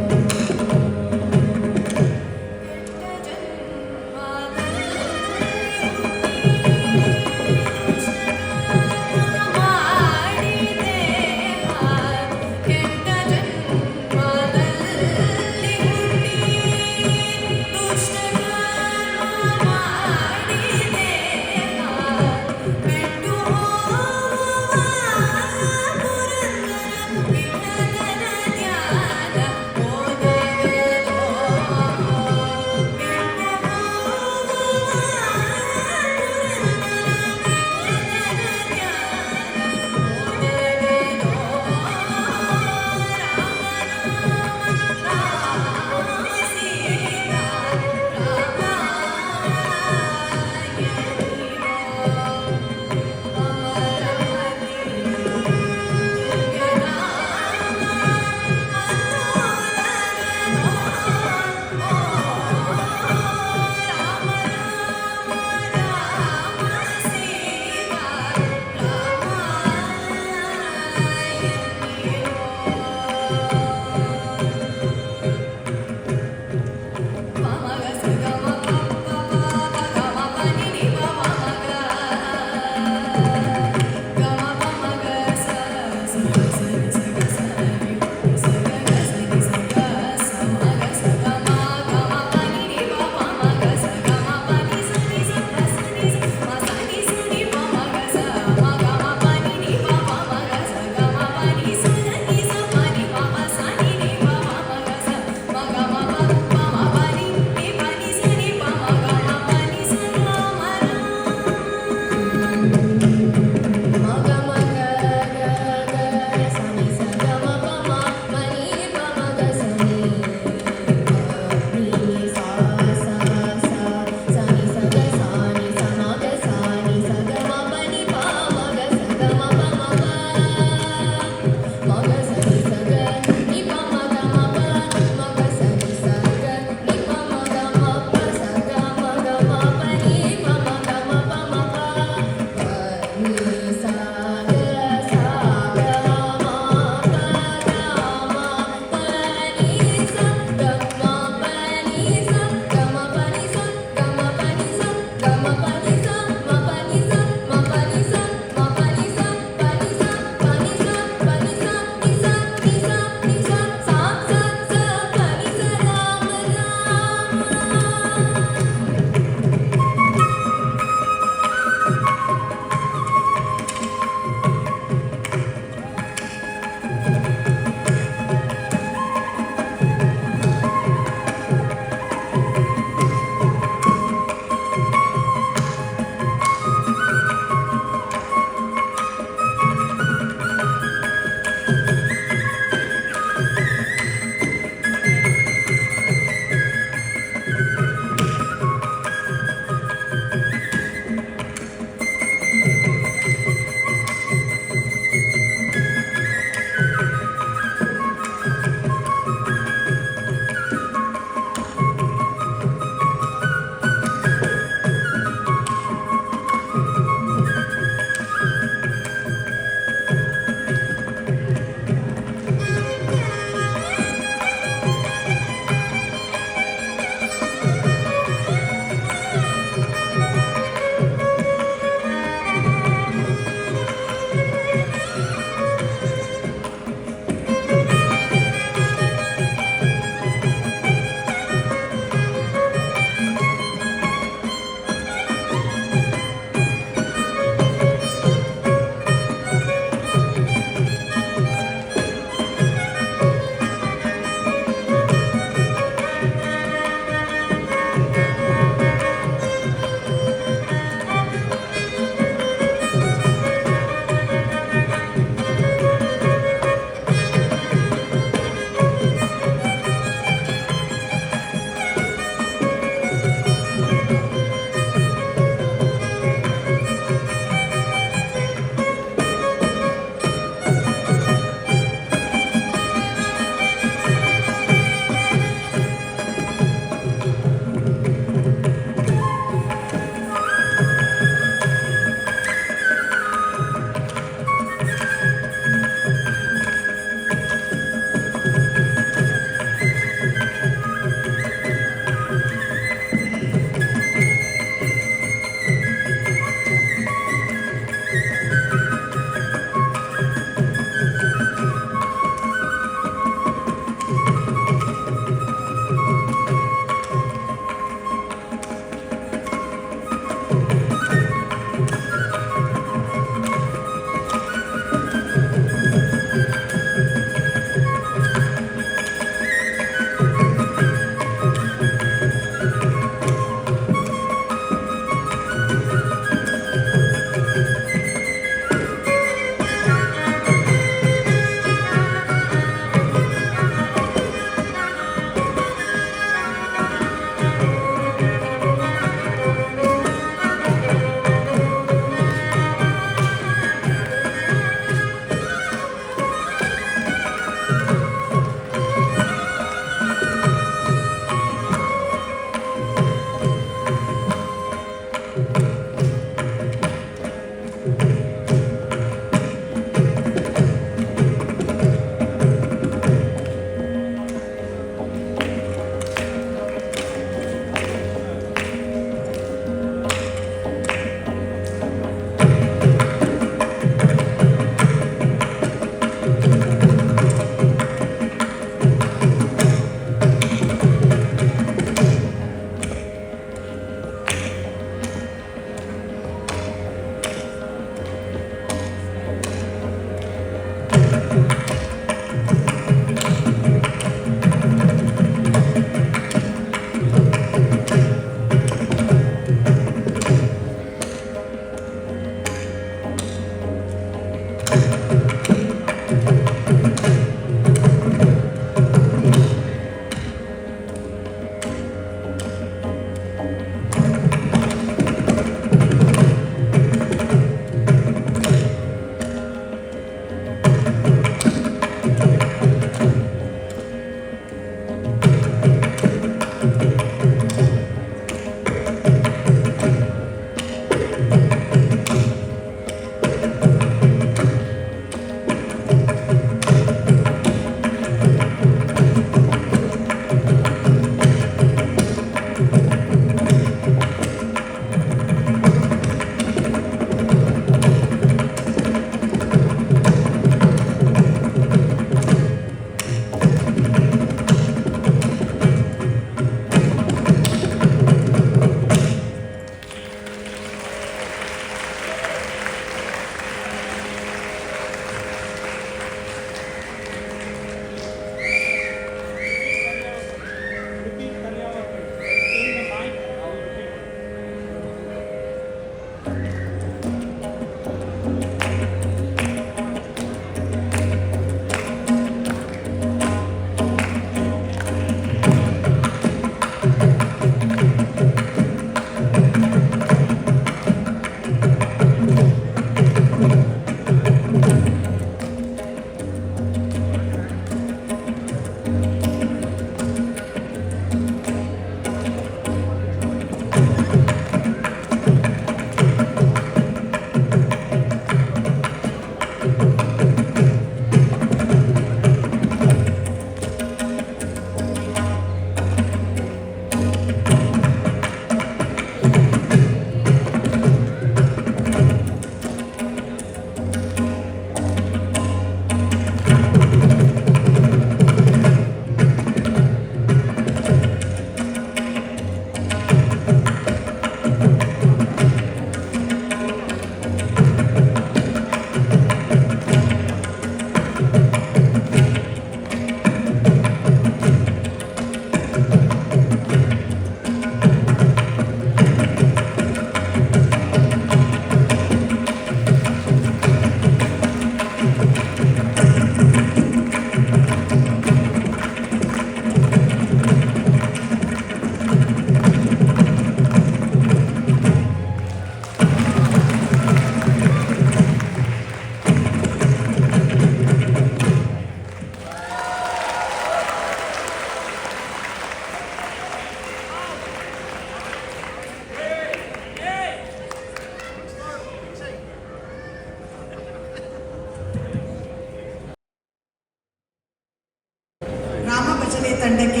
Speaker 10: ರಾಮ ಭಜನೆ ತಂಡಕ್ಕೆ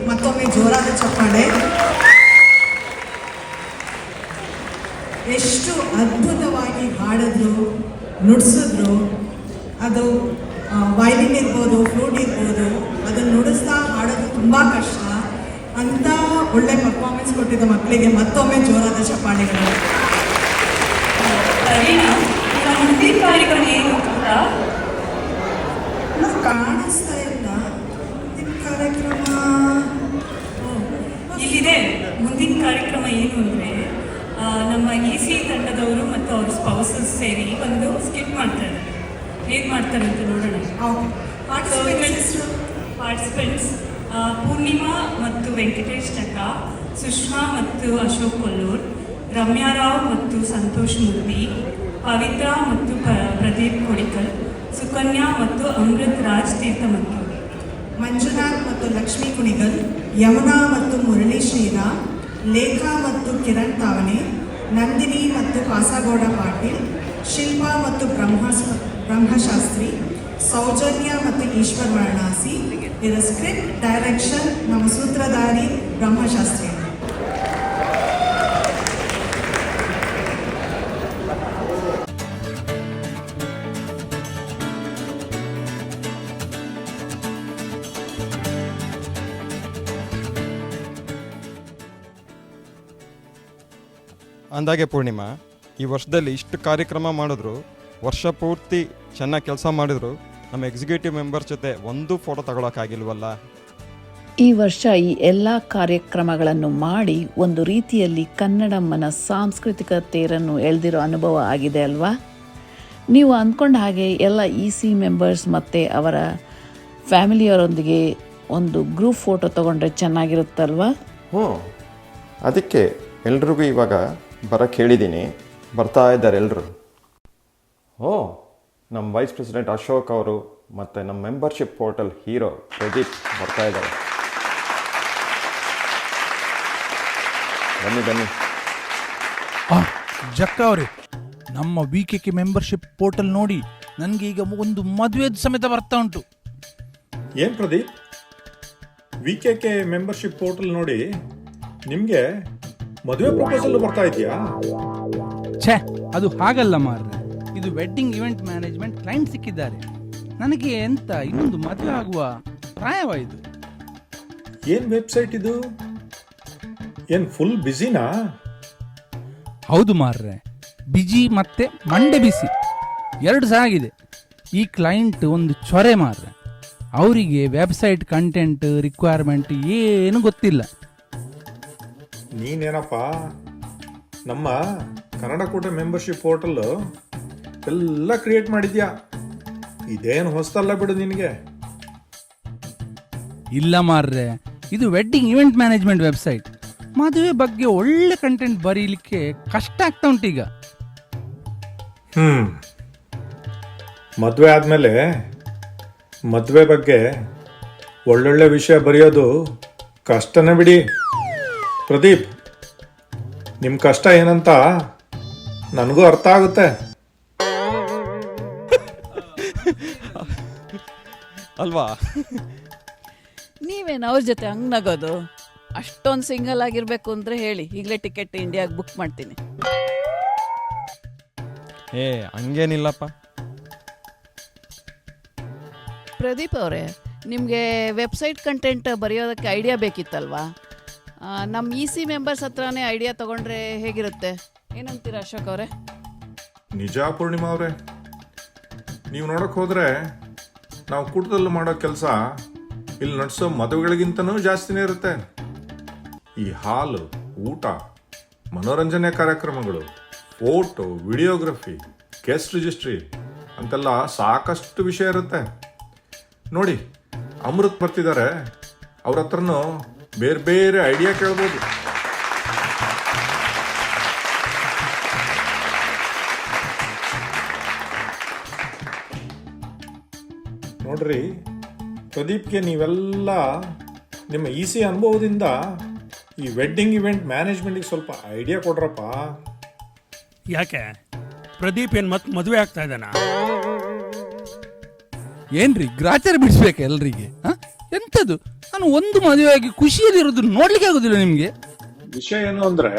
Speaker 10: ಮತ್ತೊಮ್ಮೆ ಜೋರಾದ ಚಪ್ಪಾಳೆ. ಎಷ್ಟು ಅದ್ಭುತವಾಗಿ ಹಾಡಿದ್ರು, ನುಡಿಸಿದ್ರು. ಅದು ವಯಲಿನ್ ಇರ್ಬೋದು, ಫ್ಲೂಟ್ ಇರ್ಬೋದು, ಅದನ್ನು ನುಡಿಸ್ತಾ ಹಾಡೋದು ತುಂಬ ಕಷ್ಟ. ಅಂತ ಒಳ್ಳೆ ಪರ್ಫಾರ್ಮೆನ್ಸ್ ಕೊಟ್ಟಿದ್ದ ಮಕ್ಕಳಿಗೆ ಮತ್ತೊಮ್ಮೆ ಜೋರಾದ ಚಪ್ಪಾಳೆಗಳು.
Speaker 14: ಮುಂದಿನ ಕಾರ್ಯಕ್ರಮ ಏನು
Speaker 10: ಕಾಣಿಸ್ತಾ ಇಲ್ಲ. ನಿಮ್ಮ ಕಾರ್ಯಕ್ರಮ
Speaker 14: ಇಲ್ಲಿದೆ. ಮುಂದಿನ ಕಾರ್ಯಕ್ರಮ ಏನು ಅಂದರೆ ನಮ್ಮ EC ತಂಡದವರು ಮತ್ತು ಅವ್ರ ಸ್ಪೌಸಸ್ ಸೇರಿ ಒಂದು ಸ್ಕಿಟ್ ಮಾಡ್ತಾರೆ. ಹೇಗೆ ಮಾಡ್ತಾರೆ ಅಂತ ನೋಡೋಣ. ಪಾರ್ಟಿಸಿಪೆಂಟ್ಸ್ ಪೂರ್ಣಿಮಾ ಮತ್ತು ವೆಂಕಟೇಶ್ ಚಕ್ಕ, ಸುಷ್ಮಾ ಮತ್ತು ಅಶೋಕ್ ಕೊಲ್ಲೂರ್, ರಮ್ಯಾ ರಾವ್ ಮತ್ತು ಸಂತೋಷ್ ಮುರ್ದಿ, ಪವಿತ್ರ ಮತ್ತು ಪ್ರದೀಪ್ ಕೊಡಿಕಲ್, ಸುಕನ್ಯಾ ಮತ್ತು ಅಮೃತ್ ರಾಜ್ ತೀರ್ಥಮಂತೂರ್,
Speaker 10: ಮಂಜುನಾಥ್ ಮತ್ತು ಲಕ್ಷ್ಮೀ ಕುಣಿಗಲ್, ಯಮುನಾ ಮತ್ತು ಮುರಳಿ ಶ್ರೀರಾಮ್, ಲೇಖಾ ಮತ್ತು ಕಿರಣ್ ತಾವನೆ, ನಂದಿನಿ ಮತ್ತು ಕಾಸಗೌಡ ಪಾಟೀಲ್, ಶಿಲ್ಪಾ ಮತ್ತು ಬ್ರಹ್ಮಶಾಸ್ತ್ರಿ, ಸೌಜನ್ಯ ಮತ್ತು ಈಶ್ವರ್ ವಾರಣಾಸಿ. ಇದರ ಸ್ಕ್ರಿಪ್ಟ್ ಡೈರೆಕ್ಷನ್ ನಮ್ಮ ಸೂತ್ರಧಾರಿ ಬ್ರಹ್ಮಶಾಸ್ತ್ರಿ.
Speaker 7: ಅಂದಾಗೆ ಪೂರ್ಣಿಮಾ, ಈ ವರ್ಷದಲ್ಲಿ ಇಷ್ಟು ಕಾರ್ಯಕ್ರಮ ಮಾಡಿದ್ರು, ವರ್ಷ ಪೂರ್ತಿ ಚೆನ್ನಾಗಿ ಕೆಲಸ ಮಾಡಿದ್ರು, ನಮ್ಮ ಎಕ್ಸಿಕ್ಯೂಟಿವ್ ಮೆಂಬರ್ಸ್ ಜೊತೆ ಒಂದು ಫೋಟೋ ತಗೊಳಕ್ಕಾಗಿಲ್ವಲ್ಲ.
Speaker 4: ಈ ವರ್ಷ ಈ ಎಲ್ಲ ಕಾರ್ಯಕ್ರಮಗಳನ್ನು ಮಾಡಿ ಒಂದು ರೀತಿಯಲ್ಲಿ ಕನ್ನಡಮ್ಮನ ಸಾಂಸ್ಕೃತಿಕ ತೇರನ್ನು ಎಳೆದಿರೋ ಅನುಭವ ಆಗಿದೆ ಅಲ್ವಾ? ನೀವು ಅಂದ್ಕೊಂಡ ಹಾಗೆ ಎಲ್ಲ EC ಮೆಂಬರ್ಸ್ ಮತ್ತು ಅವರ ಫ್ಯಾಮಿಲಿಯವರೊಂದಿಗೆ ಒಂದು ಗ್ರೂಪ್ ಫೋಟೋ ತೊಗೊಂಡ್ರೆ ಚೆನ್ನಾಗಿರುತ್ತಲ್ವಾ?
Speaker 7: ಅದಕ್ಕೆ ಎಲ್ರಿಗೂ ಇವಾಗ ಬರೋಕ್ಕೆ ಹೇಳಿದ್ದೀನಿ, ಬರ್ತಾ ಇದ್ದಾರೆ ಎಲ್ಲರೂ. ನಮ್ಮ ವೈಸ್ ಪ್ರೆಸಿಡೆಂಟ್ ಅಶೋಕ್ ಅವರು ಮತ್ತು ನಮ್ಮ ಮೆಂಬರ್ಶಿಪ್ ಪೋರ್ಟಲ್ ಹೀರೋ ಪ್ರದೀಪ್ ಬರ್ತಾ ಇದ್ದಾರೆ. ಬನ್ನಿ.
Speaker 1: ಜಕ್ಕ ಅವರೇ, ನಮ್ಮ VKK ಮೆಂಬರ್ಶಿಪ್ ಪೋರ್ಟಲ್ ನೋಡಿ ನನಗೆ ಈಗ ಒಂದು ಮದುವೆ ಸಮೇತ ಬರ್ತಾ ಉಂಟು.
Speaker 11: ಏನು ಪ್ರದೀಪ್, VKK ಮೆಂಬರ್ಶಿಪ್ ಪೋರ್ಟಲ್ ನೋಡಿ ನಿಮಗೆ ಮದುವೆ ಪ್ರಪೋಸಲ್ ಬರ್ತಾ ಇದೆಯಾ?
Speaker 1: ಛೇ, ಅದು ಹಾಗಲ್ಲ ಮಾರ್ರೆ. ಇದು ವೆಡ್ಡಿಂಗ್ ಇವೆಂಟ್ ಮ್ಯಾನೇಜ್ಮೆಂಟ್ ಕ್ಲೈಂಟ್ ಸಿಕ್ಕಿದ್ದಾರೆ ನನಗೆ. ಎಂತ ಇನ್ನೊಂದು ಮದುವೆ ಆಗುವ ಪ್ರಾಯವಾಯಿತು.
Speaker 11: ಏನು ವೆಬ್ಸೈಟ್ ಇದು? ಏನು ಫುಲ್ ಬ್ಯುಸಿನಾ?
Speaker 1: ಹೌದು ಮಾರ್ರೆ, ಬಿಜಿ ಮತ್ತೆ ಮಂಡೆ ಬಿಸಿ ಎರಡು ಸಹ ಆಗಿದೆ. ಈ ಕ್ಲೈಂಟ್ ಒಂದು ಚೊರೆ ಮಾರ್ರೆ. ಅವರಿಗೆ ವೆಬ್ಸೈಟ್ ಕಂಟೆಂಟ್ ರಿಕ್ವೈರ್ಮೆಂಟ್ ಏನು ಗೊತ್ತಿಲ್ಲ.
Speaker 11: ನೀನೇನಪ್ಪ ನಮ್ಮ ಕನ್ನಡಕೂಟ ಮೆಂಬರ್ಶಿಪ್ ಪೋರ್ಟಲ್ ಎಲ್ಲ ಕ್ರಿಯೇಟ್ ಮಾಡಿದ್ಯಾ? ಇದೇನು ಹೊಸದಲ್ಲ ಬಿಡು ನಿನಗೆ.
Speaker 1: ಇಲ್ಲ ಮಾರ್ರೆ, ಇದು ವೆಡ್ಡಿಂಗ್ ಇವೆಂಟ್ ಮ್ಯಾನೇಜ್ಮೆಂಟ್ ವೆಬ್ಸೈಟ್. ಮದುವೆ ಬಗ್ಗೆ ಒಳ್ಳೆ ಕಂಟೆಂಟ್ ಬರೀಲಿಕ್ಕೆ ಕಷ್ಟ ಆಗ್ತಾ ಉಂಟೀಗ.
Speaker 11: ಮದುವೆ ಆದಮೇಲೆ ಮದುವೆ ಬಗ್ಗೆ ಒಳ್ಳೊಳ್ಳೆ ವಿಷಯ ಬರೆಯೋದು ಕಷ್ಟನೇ ಬಿಡಿ. ಪ್ರದೀಪ್, ನಿಮ್ಮ ಕಷ್ಟ ಏನಂತ ನನಗೂ ಅರ್ಥ ಆಗುತ್ತೆ.
Speaker 15: ಅಲ್ವಾ?
Speaker 16: ನೀವೇನು ಅವ್ರ ಜೊತೆ ಹಂಗೆ ನಗೋದು? ಅಷ್ಟೊಂದು ಸಿಂಗಲ್ ಆಗಿರಬೇಕು ಅಂದರೆ ಹೇಳಿ, ಈಗಲೇ ಟಿಕೆಟ್ ಇಂಡಿಯಾಗೆ ಬುಕ್ ಮಾಡ್ತೀನಿ.
Speaker 15: ಹಂಗೇನಿಲ್ಲಪ್ಪ.
Speaker 16: ಪ್ರದೀಪ್ ಅವರೇ, ನಿಮಗೆ ವೆಬ್ಸೈಟ್ ಕಂಟೆಂಟ್ ಬರೆಯೋದಕ್ಕೆ ಐಡಿಯಾ ಬೇಕಿತ್ತಲ್ವಾ? ನಮ್ಮ EC ಮೆಂಬರ್ಸ್ ಹತ್ರನೇ ಐಡಿಯಾ ತೊಗೊಂಡ್ರೆ ಹೇಗಿರುತ್ತೆ? ಏನಂತೀರಾ ಅಶೋಕ್ ಅವರೇ?
Speaker 11: ನಿಜ ಪೂರ್ಣಿಮಾ ಅವರೇ, ನೀವು ನೋಡೋಕೆ ಹೋದರೆ ನಾವು ಕೂಟದಲ್ಲಿ ಮಾಡೋ ಕೆಲಸ ಇಲ್ಲಿ ನಡೆಸೋ ಮದುವೆಗಳಿಗಿಂತನೂ ಜಾಸ್ತಿನೇ ಇರುತ್ತೆ. ಈ ಹಾಲು, ಊಟ, ಮನೋರಂಜನೆ ಕಾರ್ಯಕ್ರಮಗಳು, ಫೋಟೋ, ವಿಡಿಯೋಗ್ರಫಿ, ಗೆಸ್ಟ್ ರಿಜಿಸ್ಟ್ರಿ ಅಂತೆಲ್ಲ ಸಾಕಷ್ಟು ವಿಷಯ ಇರುತ್ತೆ. ನೋಡಿ, ಅಮೃತ್ ಬರ್ತಿದ್ದಾರೆ, ಅವ್ರ ಹತ್ರನೂ ಬೇರೆ ಬೇರೆ ಐಡಿಯಾ ಕೇಳ್ಬೋದು. ನೋಡ್ರಿ ಪ್ರದೀಪ್ಗೆ ನೀವೆಲ್ಲ ನಿಮ್ಮ EC ಅನುಭವದಿಂದ ಈ ವೆಡ್ಡಿಂಗ್ ಇವೆಂಟ್ ಮ್ಯಾನೇಜ್ಮೆಂಟಿಗೆ ಸ್ವಲ್ಪ ಐಡಿಯಾ ಕೊಡ್ರಪ್ಪ.
Speaker 17: ಯಾಕೆ ಪ್ರದೀಪ್ ಏನು ಮತ್ತೆ ಮದುವೆ ಆಗ್ತಾ ಇದ್ದಾನ?
Speaker 1: ಏನ್ರಿ ಗ್ರಾಚಾರ ಬಿಡಿಸ್ಬೇಕು ಎಲ್ರಿಗೆ? ಎಂಥದ್ದು, ನಾನು ಒಂದು ಮದುವೆ ಆಗಿ ಖುಷಿಯಲ್ಲಿರೋದು ನೋಡ್ಲಿಕ್ಕೆ ಆಗೋದಿಲ್ಲ ನಿಮ್ಗೆ?
Speaker 11: ವಿಷಯ ಏನು ಅಂದ್ರೆ,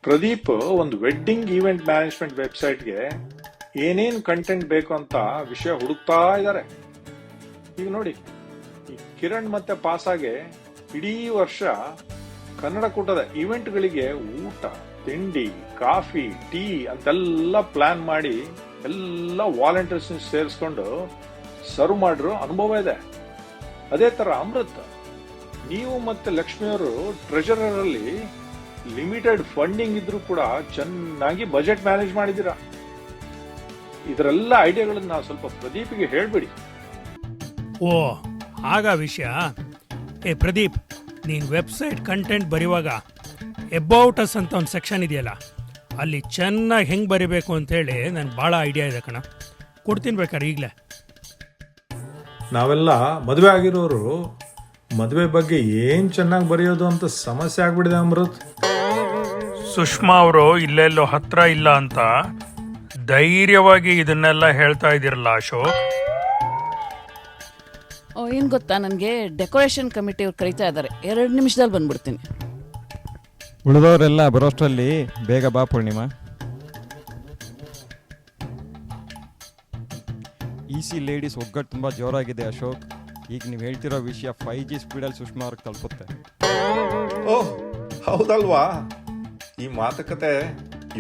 Speaker 11: ಪ್ರದೀಪ್ ಒಂದು ವೆಡ್ಡಿಂಗ್ ಈವೆಂಟ್ ಮ್ಯಾನೇಜ್ಮೆಂಟ್ ವೆಬ್ಸೈಟ್ಗೆ ಏನೇನು ಕಂಟೆಂಟ್ ಬೇಕು ಅಂತ ವಿಷಯ ಹುಡುಕ್ತಾ ಇದ್ದಾರೆ. ಈಗ ನೋಡಿ, ಈ ಕಿರಣ್ ಮತ್ತೆ ಪಾಸಾಗೆ ಇಡೀ ವರ್ಷ ಕನ್ನಡಕೂಟದ ಇವೆಂಟ್ಗಳಿಗೆ ಊಟ, ತಿಂಡಿ, ಕಾಫಿ, ಟೀ ಅಂತೆಲ್ಲ ಪ್ಲಾನ್ ಮಾಡಿ ಎಲ್ಲ ವಾಲಂಟಿಯರ್ಸ್ ಸೇರಿಸ್ಕೊಂಡು ಸರ್ವ್ ಮಾಡಿರೋ ಅನುಭವ ಇದೆ. ಅದೇ ತರ ಅಮೃತ್, ನೀವು ಮತ್ತೆ ಲಕ್ಷ್ಮಿಯವರು ಟ್ರೆಜರರ್ ಅಲ್ಲಿ ಲಿಮಿಟೆಡ್ ಫಂಡಿಂಗ್ ಇದ್ರೂ ಕೂಡ ಚೆನ್ನಾಗಿ ಬಜೆಟ್ ಮ್ಯಾನೇಜ್ ಮಾಡಿದ್ದೀರಾ. ಇದರೆಲ್ಲ ಐಡಿಯಾಗಳನ್ನ ಸ್ವಲ್ಪ ಪ್ರದೀಪ್ಗೆ ಹೇಳ್ಬಿಡಿ.
Speaker 17: ಓ, ಆಗ ವಿಷಯ. ಪ್ರದೀಪ್, ನೀನು ವೆಬ್ಸೈಟ್ ಕಂಟೆಂಟ್ ಬರೆಯುವಾಗ ಎಬೌಟ್ ಅಸ್ ಅಂತ ಒಂದು ಸೆಕ್ಷನ್ ಇದೆಯಲ್ಲ, ಅಲ್ಲಿ ಚೆನ್ನಾಗಿ ಹೆಂಗೆ ಬರಿಬೇಕು ಅಂತೇಳಿ ನನಗೆ ಭಾಳ ಐಡಿಯಾ ಇದೆ ಕಣ. ಕೊಡ್ತೀನಿ ಬೇಕಾದ್ರೆ ಈಗಲೇ.
Speaker 11: ನಾವೆಲ್ಲ ಮದುವೆ ಆಗಿರೋರು ಮದುವೆ ಬಗ್ಗೆ ಏನು ಚೆನ್ನಾಗಿ ಬರೆಯೋದು ಅಂತ ಸಮಸ್ಯೆ ಆಗ್ಬಿಡಿದೆ ಅಮೃತ್.
Speaker 17: ಸುಷ್ಮಾ ಅವರು ಇಲ್ಲೆಲ್ಲೋ ಹತ್ರ ಇಲ್ಲ ಅಂತ ಧೈರ್ಯವಾಗಿ ಇದನ್ನೆಲ್ಲ ಹೇಳ್ತಾ ಇದ್ದೀರಲ್ಲ ಅಶೋಕ್.
Speaker 16: ಏನು ಗೊತ್ತಾ, ನನಗೆ ಡೆಕೋರೇಷನ್ ಕಮಿಟಿ ಅವ್ರು ಕರೀತಾ ಇದ್ದಾರೆ. 2 ನಿಮಿಷದಲ್ಲಿ ಬಂದ್ಬಿಡ್ತೀನಿ.
Speaker 15: ಉಳಿದವರೆಲ್ಲ ಬರೋಷ್ಟರಲ್ಲಿ ಬೇಗ ಬಾ ಪೂರ್ಣಿಮಾ. EC ಲೇಡೀಸ್ ಒಗ್ಗಟ್ಟು ತುಂಬ ಜೋರಾಗಿದೆ ಅಶೋಕ್. ಈಗ ನೀವು ಹೇಳ್ತಿರೋ ವಿಷಯ 5G ಸ್ಪೀಡಲ್ಲಿ ಸುಷ್ಮಾ ಅವ್ರಿಗೆ ತಲುಪುತ್ತೆ.
Speaker 11: ಓಹ್, ಹೌದಲ್ವಾ? ಈ ಮಾತುಕತೆ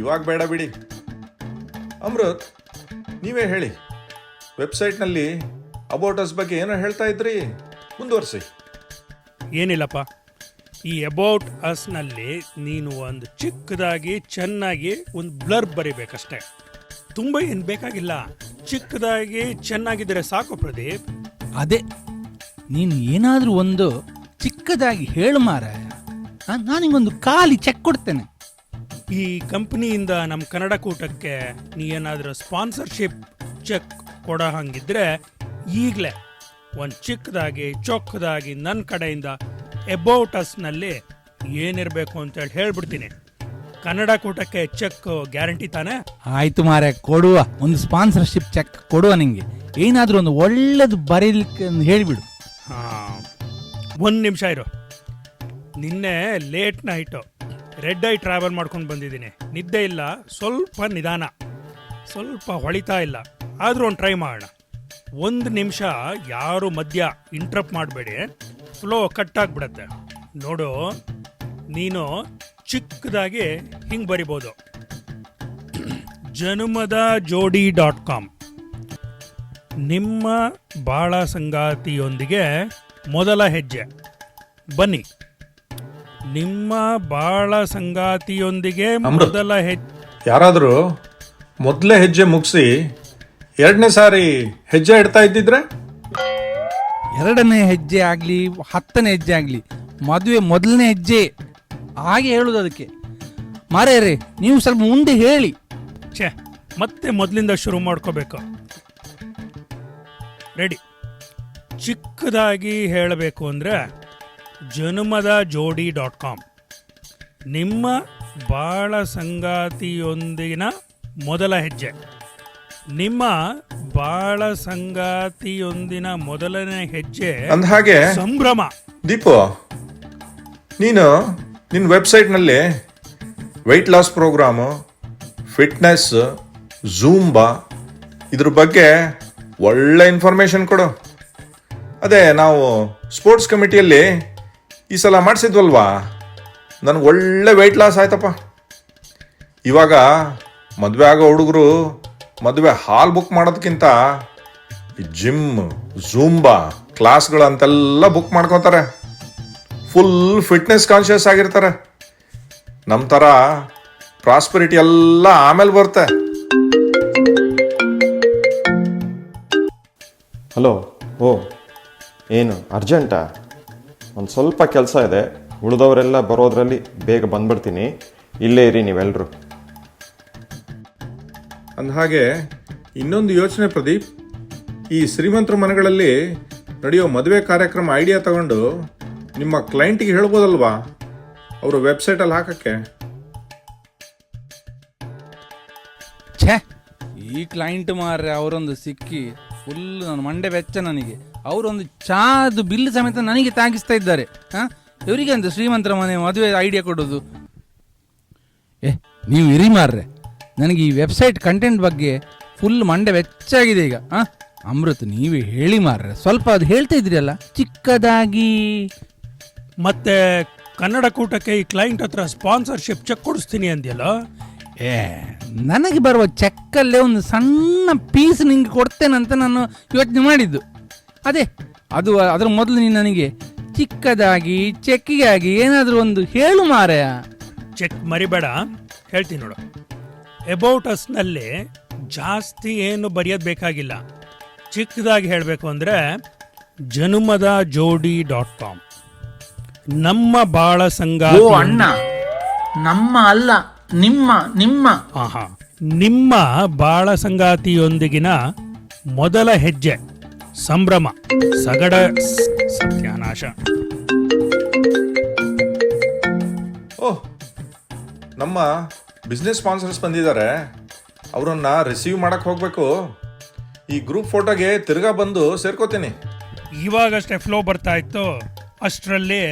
Speaker 11: ಇವಾಗ ಬೇಡ ಬಿಡಿ. ಅಮೃತ್, ನೀವೇ ಹೇಳಿ, ವೆಬ್ಸೈಟ್ನಲ್ಲಿ ಅಬೌಟ್ ಅಸ್ ಬಗ್ಗೆ ಏನೋ ಹೇಳ್ತಾ ಇದ್ರಿ, ಮುಂದುವರಿಸಿ.
Speaker 17: ಏನಿಲ್ಲಪ್ಪ, ಈ ಅಬೌಟ್ ಅಸ್ನಲ್ಲಿ ನೀನು ಒಂದು ಚಿಕ್ಕದಾಗಿ ಚೆನ್ನಾಗಿ ಒಂದು ಬ್ಲರ್ ಬರಿಬೇಕಷ್ಟೆ. ತುಂಬ ಏನು ಬೇಕಾಗಿಲ್ಲ, ಚಿಕ್ಕದಾಗಿ ಚೆನ್ನಾಗಿದ್ರೆ ಸಾಕು ಪ್ರದೀಪ್.
Speaker 1: ಅದೇ, ನೀನು ಏನಾದರೂ ಒಂದು ಚಿಕ್ಕದಾಗಿ ಹೇಳು ಮಾರಾಯ, ನಾನಿಗೊಂದು ಖಾಲಿ ಚೆಕ್ ಕೊಡ್ತೇನೆ.
Speaker 17: ಈ ಕಂಪ್ನಿಯಿಂದ ನಮ್ಮ ಕನ್ನಡಕೂಟಕ್ಕೆ ನೀ ಏನಾದರೂ ಸ್ಪಾನ್ಸರ್ಶಿಪ್ ಚೆಕ್ ಕೊಡೋ ಹಂಗಿದ್ರೆ ಈಗಲೇ ಒಂದು ಚಿಕ್ಕದಾಗಿ ಚೊಕ್ಕದಾಗಿ ನನ್ನ ಕಡೆಯಿಂದ ಅಬೌಟ್ ಅಸ್ನಲ್ಲಿ ಏನಿರಬೇಕು ಅಂತೇಳಿ ಹೇಳ್ಬಿಡ್ತೀನಿ. ಕನ್ನಡಕೂಟಕ್ಕೆ ಚೆಕ್ ಗ್ಯಾರಂಟಿ ತಾನೆ?
Speaker 1: ಆಯ್ತು ಮಾರಾಯ, ಕೊಡುವ. ಒಂದು ಸ್ಪಾನ್ಸರ್ಶಿಪ್ ಚೆಕ್ ಕೊಡುವ. ನಿಂಗೆ ಏನಾದರೂ ಒಂದು ಒಳ್ಳೇದು ಬರೀಲಿಕ್ಕೆ ಹೇಳಿಬಿಡು.
Speaker 17: ಹಾಂ, 1 ನಿಮಿಷ ಇರು. ನಿನ್ನೆ late night red I travel ಮಾಡ್ಕೊಂಡು ಬಂದಿದ್ದೀನಿ. ನಿದ್ದೆ ಇಲ್ಲ, ಸ್ವಲ್ಪ ನಿಧಾನ, ಸ್ವಲ್ಪ ಹೊಳಿತಾ ಇಲ್ಲ. ಆದರೂ ಒಂದು ಟ್ರೈ ಮಾಡೋಣ. 1 ನಿಮಿಷ ಯಾರು ಮಧ್ಯ ಇಂಟ್ರಪ್ಟ್ ಮಾಡಬೇಡಿ, ಫ್ಲೋ ಕಟ್ ಆಗಿಬಿಡತ್ತೆ. ನೋಡು, ನೀನು ಚಿಕ್ಕದಾಗಿ ಹಿಂಗೆ ಬರಿಬೋದು. janumada.jodi.com. ನಿಮ್ಮ ಬಾಳ ಸಂಗಾತಿಯೊಂದಿಗೆ ಮೊದಲ ಹೆಜ್ಜೆ. ಬನ್ನಿ, ನಿಮ್ಮ ಬಾಳ ಸಂಗಾತಿಯೊಂದಿಗೆ ಮೊದಲ ಹೆಜ್ಜೆ.
Speaker 11: ಯಾರಾದರೂ ಮೊದಲೇ ಹೆಜ್ಜೆ ಮುಗಿಸಿ ಎರಡನೇ ಸಾರಿ ಹೆಜ್ಜೆ ಇಡ್ತಾ ಇದ್ದಿದ್ರೆ
Speaker 1: ಎರಡನೇ ಹೆಜ್ಜೆ ಆಗಲಿ 10ನೇ ಹೆಜ್ಜೆ ಆಗಲಿ ಮದುವೆ ಮೊದಲನೇ ಹೆಜ್ಜೆ ಹಾಗೆ ಹೇಳುದು ಅದಕ್ಕೆ. ಮಾರೇರೆ ನೀವು ಸ್ವಲ್ಪ ಮುಂದೆ ಹೇಳಿ.
Speaker 17: ಛೇ, ಮತ್ತೆ ಮೊದಲಿಂದ ಶುರು ಮಾಡ್ಕೋಬೇಕು. ರೆಡಿ. ಚಿಕ್ಕದಾಗಿ ಹೇಳಬೇಕು ಅಂದರೆ ಜನುಮದ ಜೋಡಿ.com ನಿಮ್ಮ ಬಾಳ ಸಂಗಾತಿಯೊಂದಿಗಿನ ಮೊದಲ ಹೆಜ್ಜೆ. ನಿಮ್ಮ ಬಾಳ ಸಂಗಾತಿಯೊಂದಿನ ಮೊದಲನೇ ಹೆಜ್ಜೆ
Speaker 11: ಅಂದಹಾಗೆ
Speaker 17: ಸಂಭ್ರಮ.
Speaker 11: ದೀಪು, ನೀನು ನಿನ್ನ ವೆಬ್ಸೈಟ್ನಲ್ಲಿ ವೆಯ್ಟ್ ಲಾಸ್ ಪ್ರೋಗ್ರಾಮು, ಫಿಟ್ನೆಸ್, ಝೂಂಬಾ ಇದ್ರ ಬಗ್ಗೆ ಒಳ್ಳೆ ಇನ್ಫಾರ್ಮೇಷನ್ ಕೊಡು. ಅದೇ ನಾವು ಸ್ಪೋರ್ಟ್ಸ್ ಕಮಿಟಿಯಲ್ಲಿ ಈ ಸಲ ಮಾಡಿಸಿದ್ವಲ್ವಾ, ನನಗೆ ಒಳ್ಳೆ ವೆಯ್ಟ್ ಲಾಸ್ ಆಯ್ತಪ್ಪ. ಇವಾಗ ಮದುವೆ ಆಗೋ ಹುಡುಗರು ಮದುವೆ ಹಾಲ್ ಬುಕ್ ಮಾಡೋದಕ್ಕಿಂತ ಈ ಜಿಮ್, ಝೂಂಬಾ ಕ್ಲಾಸ್ಗಳಂತೆಲ್ಲ ಬುಕ್ ಮಾಡ್ಕೋತಾರೆ. ಫುಲ್ ಫಿಟ್ನೆಸ್ ಕಾನ್ಷಿಯಸ್ ಆಗಿರ್ತಾರೆ. ನಮ್ಮ ಥರ ಪ್ರಾಸ್ಪೆರಿಟಿ ಎಲ್ಲ ಆಮೇಲೆ ಬರುತ್ತೆ.
Speaker 18: ಹಲೋ. ಓ, ಏನು ಅರ್ಜೆಂಟಾ? ಒಂದು ಸ್ವಲ್ಪ ಕೆಲಸ ಇದೆ, ಉಳಿದವರೆಲ್ಲ ಬರೋದ್ರಲ್ಲಿ ಬೇಗ ಬಂದ್ಬಿಡ್ತೀನಿ. ಇಲ್ಲೇ ಇರಿ ನೀವೆಲ್ಲರೂ.
Speaker 11: ಅಂದಹಾಗೆ ಇನ್ನೊಂದು ಯೋಚನೆ ಪ್ರದೀಪ್, ಈ ಶ್ರೀಮಂತರ ಮನೆಗಳಲ್ಲಿ ನಡೆಯೋ ಮದುವೆ ಕಾರ್ಯಕ್ರಮ ಐಡಿಯಾ ತಗೊಂಡು ನಿಮ್ಮ ಕ್ಲೈಂಟಿಗೆ ಹೇಳ್ಬೋದಲ್ವಾ, ಅವರು ವೆಬ್ಸೈಟಲ್ಲಿ ಹಾಕಕ್ಕೆ.
Speaker 1: ಛೇ, ಈ ಕ್ಲೈಂಟ್ ಮಾರ್ರೆ ಅವರೊಂದು ಸಿಕ್ಕಿ ಫುಲ್ ನನ್ನ ಮಂಡೆ ಬೆಚ್ಚ ನನಗೆ. ಅವರೊಂದು ಚಾದು ಬಿಲ್ ಸಮೇತ ನನಗೆ ತಾಗಿಸ್ತಾ ಇದ್ದಾರೆ. ಇವರಿಗೆ ಅಂತ ಶ್ರೀಮಂತರ ಮನೆ ಮದುವೆ ಐಡಿಯಾ ಕೊಡೋದು. ನೀವು ಇರಿ ಮಾರ್ರೆ, ನನಗೆ ಈ ವೆಬ್ಸೈಟ್ ಕಂಟೆಂಟ್ ಬಗ್ಗೆ ಫುಲ್ ಮಂಡೆ ಬೆಚ್ಚಾಗಿದೆ ಈಗ. ಅಮೃತ್ ನೀವೇ ಹೇಳಿ ಮಾರ್ರೆ, ಸ್ವಲ್ಪ ಅದು ಹೇಳ್ತಾ ಇದ್ರಿ ಅಲ್ಲ ಚಿಕ್ಕದಾಗಿ.
Speaker 17: ಮತ್ತೆ ಕನ್ನಡ ಕೂಟಕ್ಕೆ ಈ ಕ್ಲೈಂಟ್ ಹತ್ರ ಸ್ಪಾನ್ಸರ್ಶಿಪ್ ಚೆಕ್ ಕೊಡಿಸ್ತೀನಿ ಅಂದ್ಯಲ್ಲ.
Speaker 1: ನನಗೆ ಬರುವ ಚೆಕ್ಕಲ್ಲೇ ಒಂದು ಸಣ್ಣ ಪೀಸ್ ನಿಂಗೆ ಕೊಡ್ತೇನಂತ ನಾನು ಯೋಚನೆ ಮಾಡಿದ್ದು. ಅದು ಅದರ ಮೊದಲು ನೀನು ನನಗೆ ಚಿಕ್ಕದಾಗಿ ಚೆಕ್ಕಿಗಾಗಿ ಏನಾದರೂ ಒಂದು ಹೇಳು ಮಾರಾಯ.
Speaker 17: ಚೆಕ್ ಮರಿಬೇಡ, ಹೇಳ್ತೀನಿ ನೋಡು. ಅಬೌಟ್ ಅಸ್ನಲ್ಲಿ ಜಾಸ್ತಿ ಏನು ಬರೆಯೋದು ಬೇಕಾಗಿಲ್ಲ. ಚಿಕ್ಕದಾಗಿ ಹೇಳಬೇಕು ಅಂದರೆ ಜನುಮದ ಜೋಡಿ.com ನಮ್ಮ ಬಾಳ ಸಂಗಾತಿ.
Speaker 1: ಅಣ್ಣ, ನಮ್ಮ ಅಲ್ಲ ನಿಮ್ಮ ನಿಮ್ಮ
Speaker 17: ನಿಮ್ಮ ಬಾಳ ಸಂಗಾತಿಯೊಂದಿಗಿನ ಮೊದಲ ಹೆಜ್ಜೆ ಸಂಭ್ರಮ ಸಗಡ ಸತ್ಯಾನಾಶ.
Speaker 11: ಓಹ್, ನಮ್ಮ ಬಿಸ್ನೆಸ್ ಸ್ಪಾನ್ಸರ್ಸ್ ಬಂದಿದ್ದಾರೆ, ಅವರನ್ನ ರಿಸೀವ್ ಮಾಡಕ್ಕೆ ಹೋಗಬೇಕು. ಈ ಗ್ರೂಪ್ ಫೋಟೋಗೆ ತಿರ್ಗಾ ಬಂದು ಸೇರ್ಕೋತೀನಿ.
Speaker 17: ಇವಾಗಷ್ಟೇ ಫ್ಲೋ ಬರ್ತಾ ಇತ್ತು, ಅಷ್ಟರಲ್ಲಿ